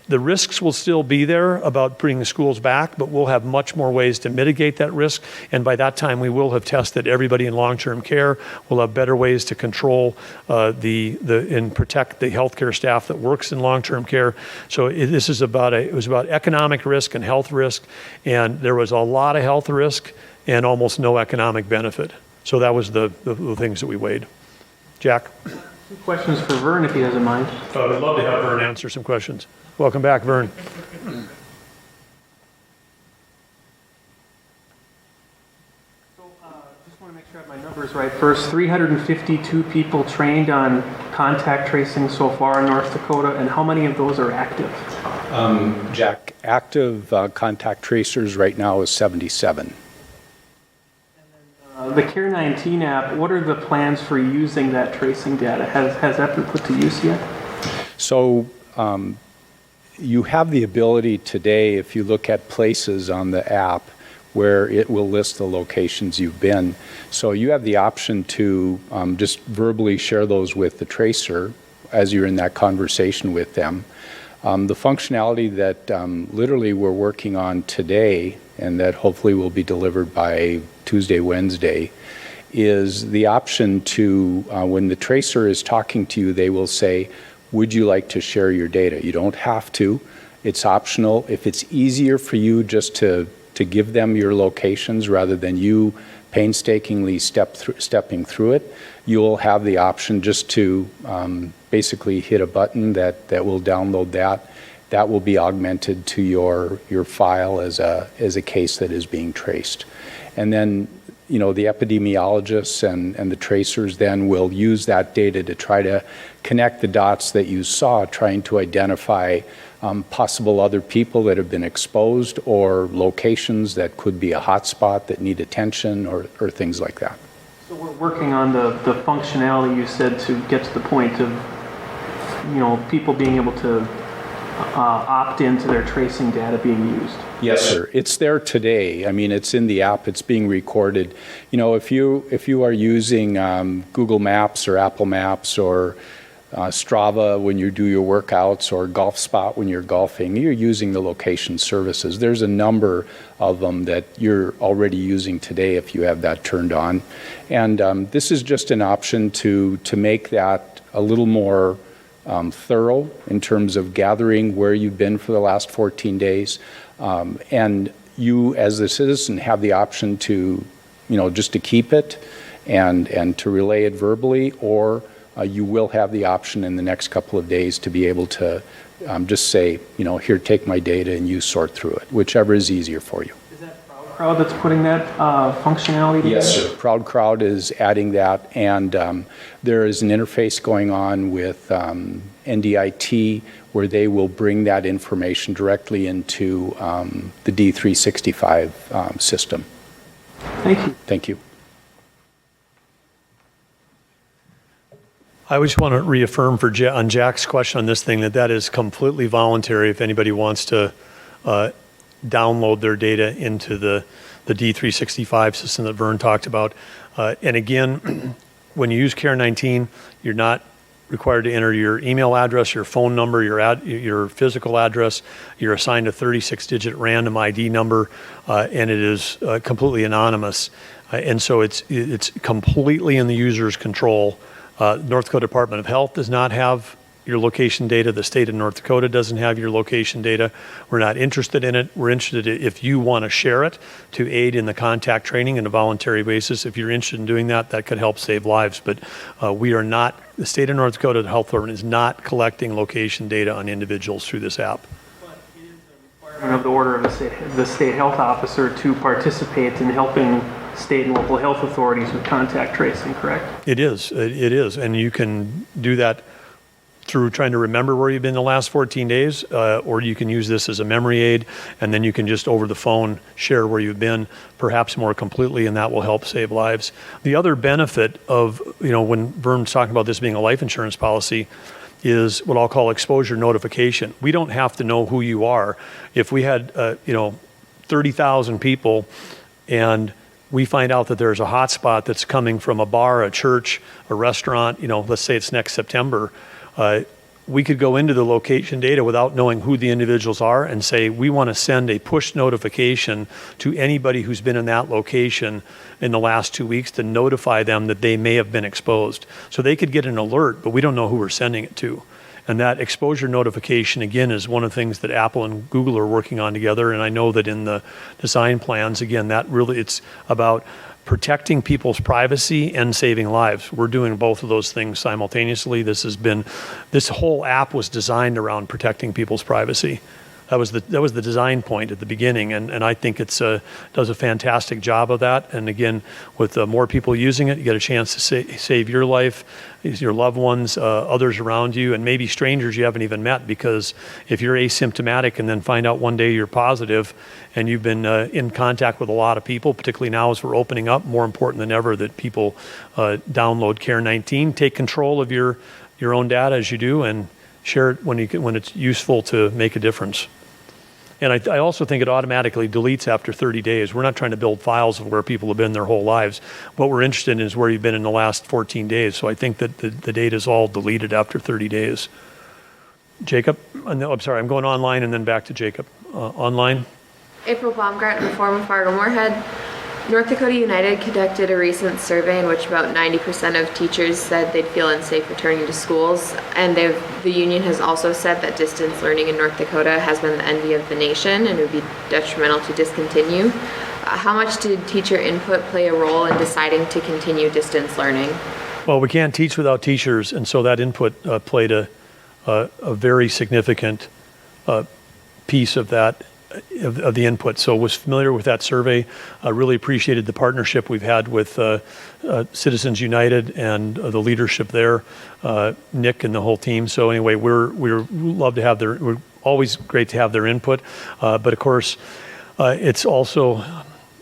the risks will still be there about bringing the schools back, but we'll have much more ways to mitigate that risk. And by that time, we will have tested everybody in long-term care. We'll have better ways to control and protect the healthcare staff that works in long-term care. So it was about economic risk and health risk, and there was a lot of health risk and almost no economic benefit. So that was the things that we weighed. Jack? Two questions for Vern, if he doesn't mind. I'd love to have Vern answer some questions. Welcome back, Vern. Just want to make sure I have my numbers right. First, 352 people trained on contact tracing so far in North Dakota, and how many of those are active? Jack, active contact tracers right now is 77. The Care19 app, what are the plans for using that tracing data? Has that been put to use yet? So you have the ability today, if you look at places on the app, where it will list the locations you've been. So you have the option to just verbally share those with the tracer as you're in that conversation with them. The functionality that literally we're working on today, and that hopefully will be delivered by Tuesday, Wednesday, is the option to, when the tracer is talking to you, they will say, would you like to share your data? You don't have to. It's optional. If it's easier for you just to give them your locations rather than you painstakingly stepping through it, you'll have the option just to basically hit a button that will download that. That will be augmented to your file as a case that is being traced. And then, the epidemiologists and the tracers then will use that data to try to connect the dots that you saw, trying to identify possible other people that have been exposed or locations that could be a hotspot that need attention or things like that. So we're working on the functionality you said to get to the point of, people being able to opt into their tracing data being used. Yes, sir. It's there today. I mean, it's in the app. It's being recorded. If you are using Google Maps or Apple Maps or Strava when you do your workouts, or GolfSpot when you're golfing, you're using the location services. There's a number of them that you're already using today if you have that turned on. And this is just an option to make that a little more thorough in terms of gathering where you've been for the last 14 days. And you, as a citizen, have the option to, just to keep it and to relay it verbally, or you will have the option in the next couple of days to be able to just say, here, take my data and you sort through it, whichever is easier for you. Is that Crowd that's putting that functionality together? Yes, sir. Proud Crowd is adding that, and there is an interface going on with NDIT where they will bring that information directly into the D365 system. Thank you. Thank you. I just want to reaffirm on Jack's question on this thing that is completely voluntary if anybody wants to download their data into the D365 system that Vern talked about. And again, when you use Care19, you're not required to enter your email address, your phone number, your physical address. You're assigned a 36-digit random ID number, and it is completely anonymous. And so it's completely in the user's control. North Dakota Department of Health does not have your location data. The state of North Dakota doesn't have your location data. We're not interested in it. We're interested if you want to share it to aid in the contact training on a voluntary basis. If you're interested in doing that, that could help save lives. But we are not, the state of North Dakota Health Department is not collecting location data on individuals through this app. But it is a requirement of the order of the state health officer to participate in helping state and local health authorities with contact tracing, correct? It is. It is. And you can do that through trying to remember where you've been the last 14 days, or you can use this as a memory aid, and then you can just over the phone share where you've been, perhaps more completely, and that will help save lives. The other benefit of, when Vern's talking about this being a life insurance policy, is what I'll call exposure notification. We don't have to know who you are. If we had, 30,000 people and we find out that there's a hotspot that's coming from a bar, a church, a restaurant, let's say it's next September, we could go into the location data without knowing who the individuals are and say, we want to send a push notification to anybody who's been in that location in the last 2 weeks to notify them that they may have been exposed. So they could get an alert, but we don't know who we're sending it to. And that exposure notification, again, is one of the things that Apple and Google are working on together. And I know that in the design plans, again, it's about protecting people's privacy and saving lives. We're doing both of those things simultaneously. This whole app was designed around protecting people's privacy. That was the design point at the beginning, and I think it does a fantastic job of that. And again, with more people using it, you get a chance to save your life, your loved ones, others around you, and maybe strangers you haven't even met, because if you're asymptomatic and then find out one day you're positive and you've been in contact with a lot of people, particularly now as we're opening up, more important than ever that people download Care19, take control of your own data as you do, and share it when it's useful to make a difference. And I also think it automatically deletes after 30 days. We're not trying to build files of where people have been their whole lives. What we're interested in is where you've been in the last 14 days. So I think that the data is all deleted after 30 days. Jacob? No, I'm sorry, I'm going online and then back to Jacob. Online? April Baumgarten, former Fargo-Moorhead. North Dakota United conducted a recent survey in which about 90% of teachers said they'd feel unsafe returning to schools, and the union has also said that distance learning in North Dakota has been the envy of the nation and would be detrimental to discontinue. How much did teacher input play a role in deciding to continue distance learning? Well, we can't teach without teachers, and so that input played a very significant piece of that. Of the input. So was familiar with that survey. Really appreciated the partnership we've had with Citizens United and the leadership there, Nick and the whole team. So anyway, we're love to have we're always great to have their input. But of course, it's also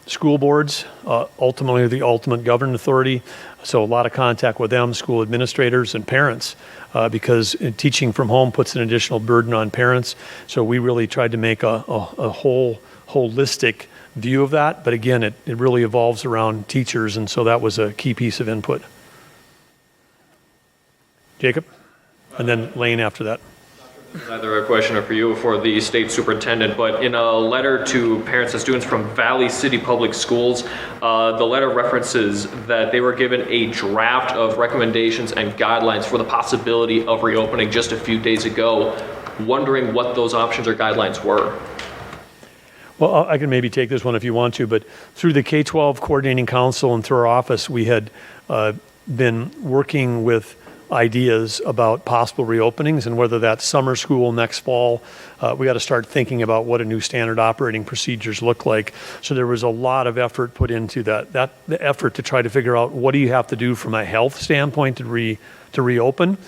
school boards, ultimately the ultimate governing authority. So a lot of contact with them, school administrators and parents, because teaching from home puts an additional burden on parents. So we really tried to make a whole holistic view of that. But again, it really evolves around teachers, and so that was a key piece of input. Jacob? And then Lane after that. Either a question or for you or for the state superintendent, but in a letter to parents and students from Valley City Public Schools, the letter references that they were given a draft of recommendations and guidelines for the possibility of reopening just a few days ago. Wondering what those options or guidelines were. Well, I can maybe take this one if you want to, but through the K-12 Coordinating Council and through our office, we had been working with ideas about possible reopenings, and whether that's summer school next fall. We got to start thinking about what a new standard operating procedures look like. So there was a lot of effort put into the effort to try to figure out what do you have to do from a health standpoint to reopen,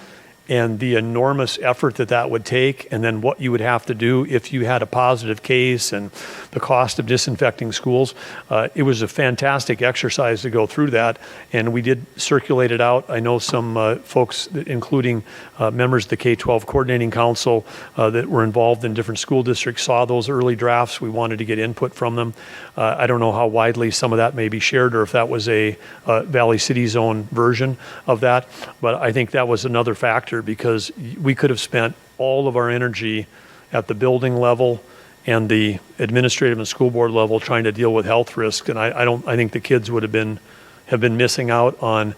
and the enormous effort that would take, and then what you would have to do if you had a positive case, and the cost of disinfecting schools. It was a fantastic exercise to go through that, and we did circulate it out. I know some folks, including members of the K-12 Coordinating Council that were involved in different school districts, saw those early drafts. We wanted to get input from them. I don't know how widely some of that may be shared, or if that was a Valley City Zone version of that, but I think that was another factor, because we could have spent all of our energy at the building level and the administrative and school board level trying to deal with health risk, and I think the kids would have been missing out on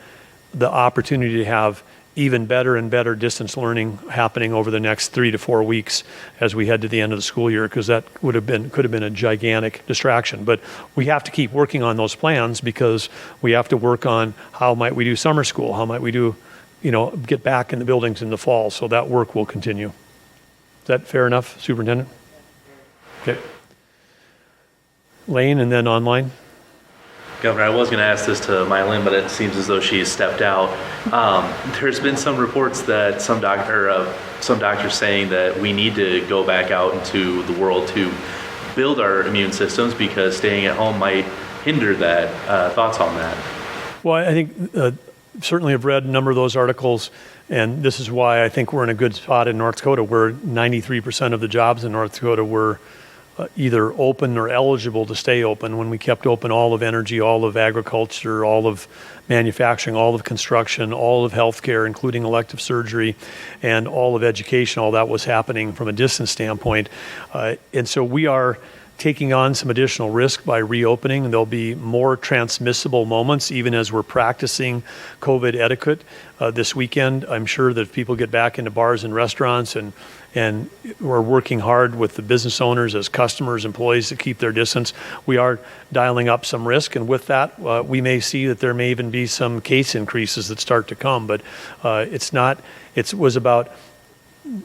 the opportunity to have even better and better distance learning happening over the next 3 to 4 weeks as we head to the end of the school year, because that could have been a gigantic distraction. But we have to keep working on those plans, because we have to work on how might we do summer school, how might we do, get back in the buildings in the fall. So that work will continue. Is that fair enough, Superintendent? Okay. Lane, and then online. Governor, I was going to ask this to Mylene, but it seems as though she stepped out. There's been some reports that some doctors saying that we need to go back out into the world to build our immune systems, because staying at home might hinder that. Thoughts on that? Well, I think certainly have read a number of those articles, and this is why I think we're in a good spot in North Dakota, where 93% of the jobs in North Dakota were either open or eligible to stay open when we kept open all of energy, all of agriculture, all of manufacturing, all of construction, all of healthcare, including elective surgery, and all of education. All that was happening from a distance standpoint. And so we are taking on some additional risk by reopening. There'll be more transmissible moments, even as we're practicing COVID etiquette this weekend. I'm sure that if people get back into bars and restaurants, and we're working hard with the business owners as customers, employees, to keep their distance, we are dialing up some risk. And with that, we may see that there may even be some case increases that start to come. But it was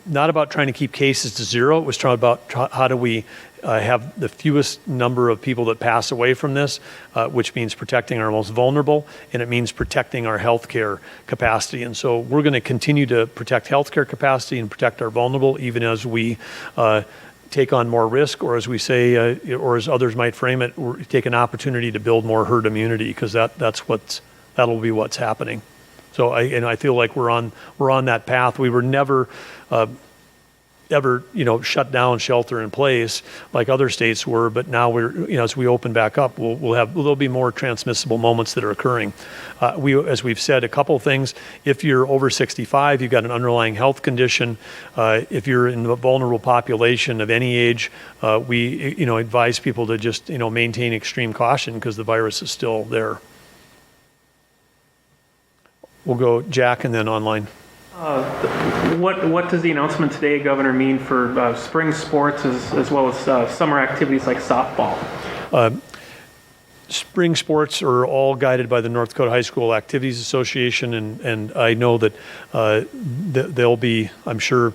not about trying to keep cases to zero. It was about how do we have the fewest number of people that pass away from this, which means protecting our most vulnerable, and it means protecting our healthcare capacity. And so we're going to continue to protect healthcare capacity and protect our vulnerable, even as we take on more risk, or as we say, or as others might frame it, take an opportunity to build more herd immunity, because that'll be what's happening. So I feel like we're on that path. We were never ever shut down, shelter in place like other states were, but now as we open back up, there'll be more transmissible moments that are occurring. As we've said, a couple of things. If you're over 65, you've got an underlying health condition. If you're in the vulnerable population of any age, we advise people to just maintain extreme caution, because the virus is still there. We'll go Jack, and then online. What does the announcement today, Governor, mean for spring sports as well as summer activities like softball? Spring sports are all guided by the North Dakota High School Activities Association, and I know that they'll be, I'm sure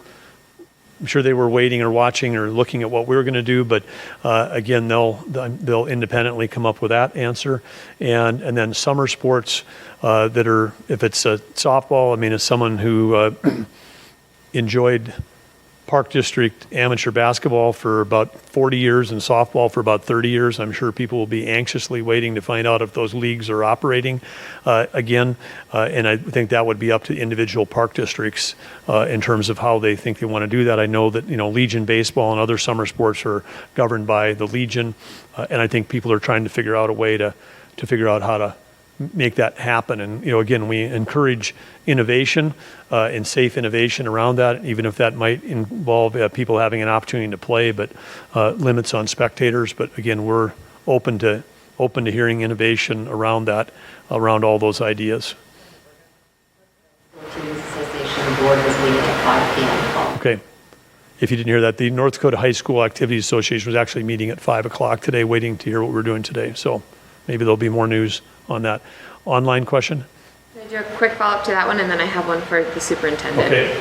they were waiting or watching or looking at what we were going to do, but again, they'll independently come up with that answer. And then summer sports that are, if it's a softball, as someone who enjoyed Park District amateur basketball for about 40 years and softball for about 30 years, I'm sure people will be anxiously waiting to find out if those leagues are operating again. And I think that would be up to individual park districts in terms of how they think they want to do that. I know that Legion baseball and other summer sports are governed by the Legion, and I think people are trying to figure out a way to figure out how to make that happen. And again, we encourage innovation and safe innovation around that, even if that might involve people having an opportunity to play, but limits on spectators. But again, we're open to hearing innovation around that, around all those ideas. Association board is meeting at 5 p.m. Okay. If you didn't hear that, the North Dakota High School Activities Association was actually meeting at 5 o'clock today, waiting to hear what we're doing today. So maybe there'll be more news on that. Online question? Can I do a quick follow-up to that one, and then I have one for the superintendent. Okay.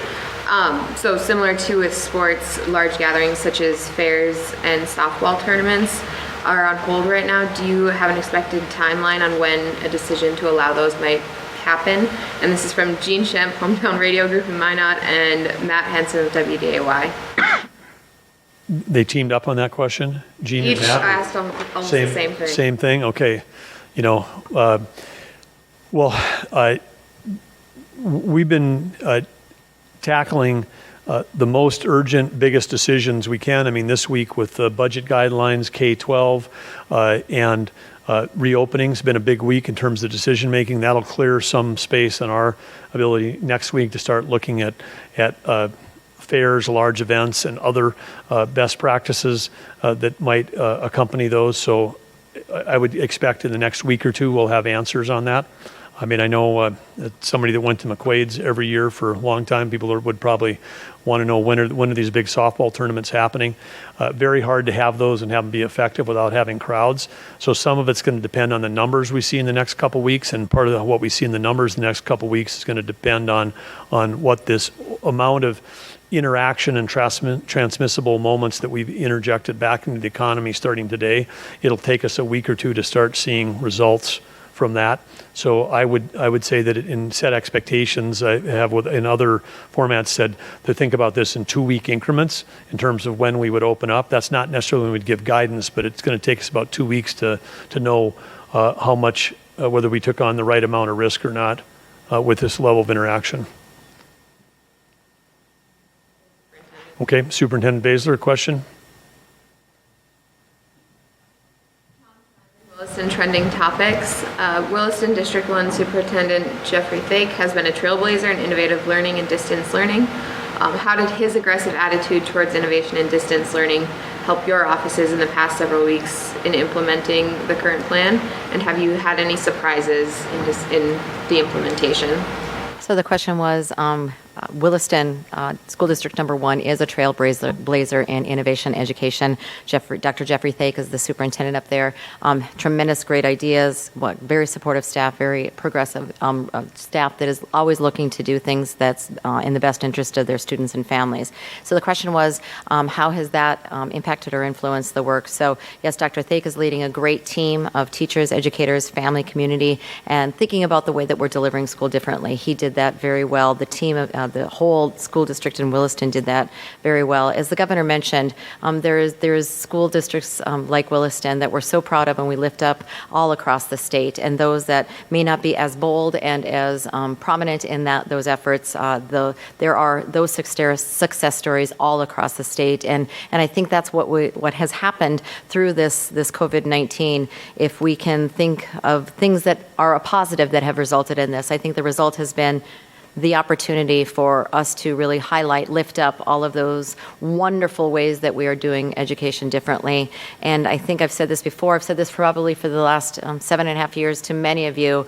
So similar to with sports, large gatherings such as fairs and softball tournaments are on hold right now. Do you have an expected timeline on when a decision to allow those might happen? And this is from Gene Schemp, Hometown Radio Group in Minot, and Matt Henson of WDAY. They teamed up on that question? Gene and Each Matt? asked almost the same thing. Same thing? Okay. You know, we've been tackling the most urgent, biggest decisions we can. I mean, this week with the budget guidelines, K-12, and reopening's been a big week in terms of decision making. That'll clear some space on our ability next week to start looking at fairs, large events, and other best practices that might accompany those. So I would expect in the next week or two we'll have answers on that. I mean, I know somebody that went to McQuaid's every year for a long time, people would probably want to know when are these big softball tournaments happening. Very hard to have those and have them be effective without having crowds. So some of it's going to depend on the numbers we see in the next couple weeks, and part of what we see in the numbers in the next couple weeks is going to depend on what this amount of interaction and transmissible moments that we've interjected back into the economy starting today. It'll take us a week or two to start seeing results from that. So I would say that in set expectations, I have in other formats said to think about this in 2-week increments in terms of when we would open up. That's not necessarily when we'd give guidance, but it's going to take us about 2 weeks to know how much, whether we took on the right amount of risk or not with this level of interaction. Okay, Superintendent Baesler, question? Williston trending topics. Williston District 1 Superintendent Jeffrey Thake has been a trailblazer in innovative learning and distance learning. How did his aggressive attitude towards innovation and distance learning help your offices in the past several weeks in implementing the current plan? And have you had any surprises in the implementation? So the question was, Williston School District Number 1 is a trailblazer in innovation education. Dr. Jeffrey Thake is the superintendent up there. Tremendous great ideas, very supportive staff, very progressive staff that is always looking to do things that's in the best interest of their students and families. So the question was, how has that impacted or influenced the work? So yes, Dr. Thake is leading a great team of teachers, educators, family, community, and thinking about the way that we're delivering school differently. He did that very well. The team of the whole school district in Williston did that very well. As the governor mentioned, there's school districts like Williston that we're so proud of and we lift up all across the state. And those that may not be as bold and as prominent in those efforts, there are those success stories all across the state. And I think that's what has happened through this COVID-19. If we can think of things that are a positive that have resulted in this, I think the result has been the opportunity for us to really highlight, lift up all of those wonderful ways that we are doing education differently. And I think I've said this before, I've said this probably for the last 7.5 years to many of you.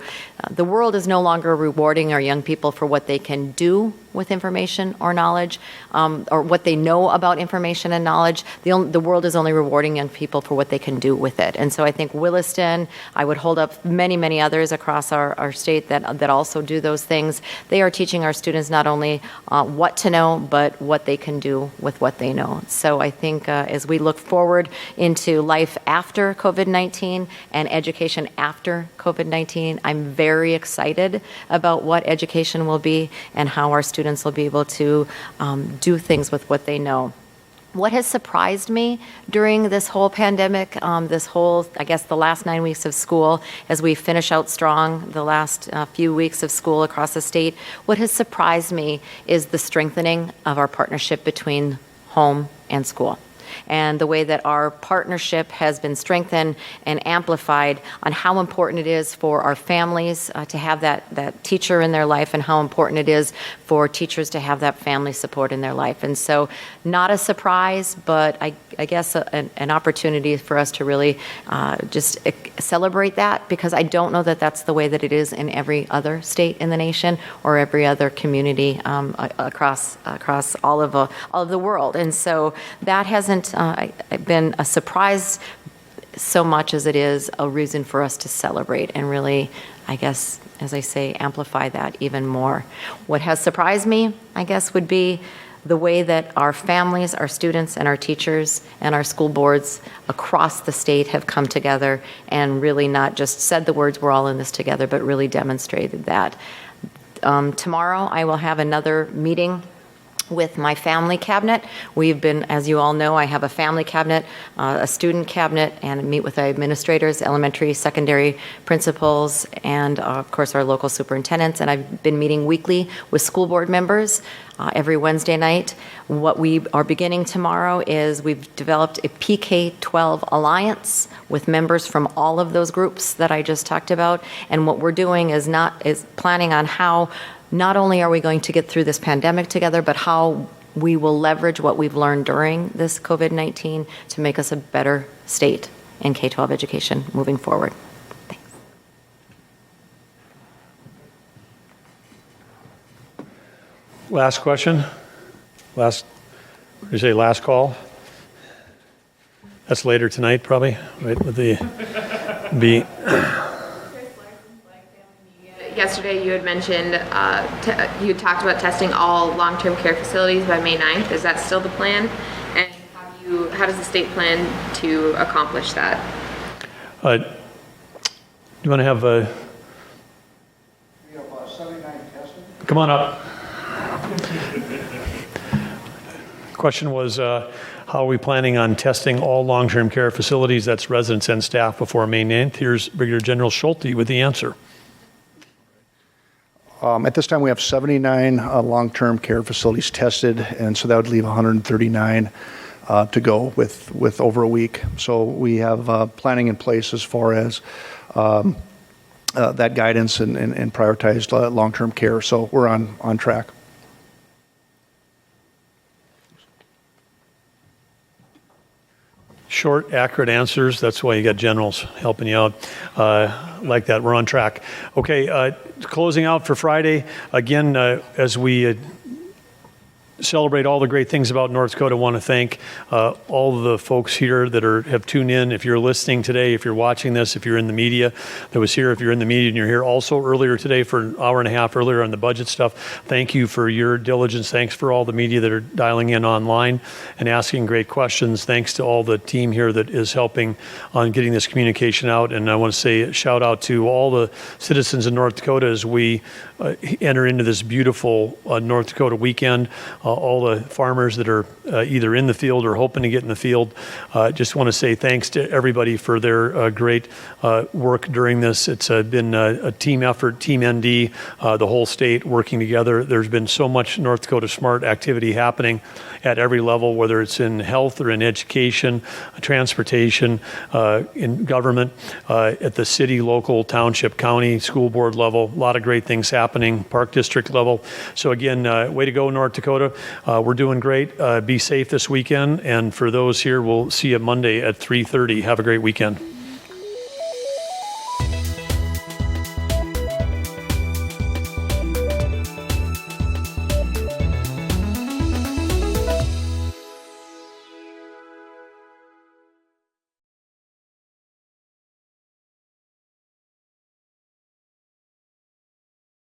The world is no longer rewarding our young people for what they can do with information or knowledge, or what they know about information and knowledge. The world is only rewarding young people for what they can do with it. And so I think Williston, I would hold up many, many others across our state that also do those things. They are teaching our students not only what to know, but what they can do with what they know. So I think as we look forward into life after COVID-19 and education after COVID-19, I'm very excited about what education will be and how our students will be able to do things with what they know. What has surprised me during this whole pandemic, the last 9 weeks of school, as we finish out strong the last few weeks of school across the state, what has surprised me is the strengthening of our partnership between home and school. And the way that our partnership has been strengthened and amplified on how important it is for our families to have that teacher in their life, and how important it is for teachers to have that family support in their life. And so not a surprise, but I guess an opportunity for us to really just celebrate that, because I don't know that that's the way that it is in every other state in the nation or every other community across all of the world. And so that hasn't been a surprise so much as it is a reason for us to celebrate and really, I guess, as I say, amplify that even more. What has surprised me, I guess, would be the way that our families, our students, and our teachers and our school boards across the state have come together and really not just said the words, we're all in this together, but really demonstrated that. Tomorrow, I will have another meeting with my family cabinet. We've been, as you all know, I have a family cabinet, a student cabinet, and meet with administrators, elementary, secondary principals, and of course our local superintendents. And I've been meeting weekly with school board members every Wednesday night. What we are beginning tomorrow is we've developed a PK-12 alliance with members from all of those groups that I just talked about. And what we're doing is planning on how not only are we going to get through this pandemic together, but how we will leverage what we've learned during this COVID-19 to make us a better state in K-12 education moving forward. Thanks. Last question? Last call? That's later tonight, probably, right, with the B. Yesterday, you had mentioned, you had talked about testing all long-term care facilities by May 9th. Is that still the plan? And how does the state plan to accomplish that? You want to have a... We have 79 testing. Come on up. Question was, how are we planning on testing all long-term care facilities, that's residents and staff, before May 9th? Here's Brigadier General Schulte with the answer. At this time, we have 79 long-term care facilities tested, and so that would leave 139 to go with over a week. So we have planning in place as far as that guidance and prioritized long-term care. So we're on track. Short, accurate answers. That's why you got generals helping you out like that. We're on track. Okay, closing out for Friday. Again, as we celebrate all the great things about North Dakota, I want to thank all the folks here that have tuned in. If you're listening today, if you're watching this, if you're in the media that was here, if you're in the media and you're here also earlier today for an hour and a half earlier on the budget stuff, thank you for your diligence. Thanks for all the media that are dialing in online and asking great questions. Thanks to all the team here that is helping on getting this communication out. And I want to say a shout out to all the citizens in North Dakota as we enter into this beautiful North Dakota weekend. All the farmers that are either in the field or hoping to get in the field. Just want to say thanks to everybody for their great work during this. It's been a team effort, Team ND, the whole state working together. There's been so much North Dakota Smart activity happening at every level, whether it's in health or in education, transportation, in government, at the city, local, township, county, school board level. A lot of great things happening, park district level. So again, way to go, North Dakota. We're doing great. Be safe this weekend. And for those here, we'll see you Monday at 3:30. Have a great weekend.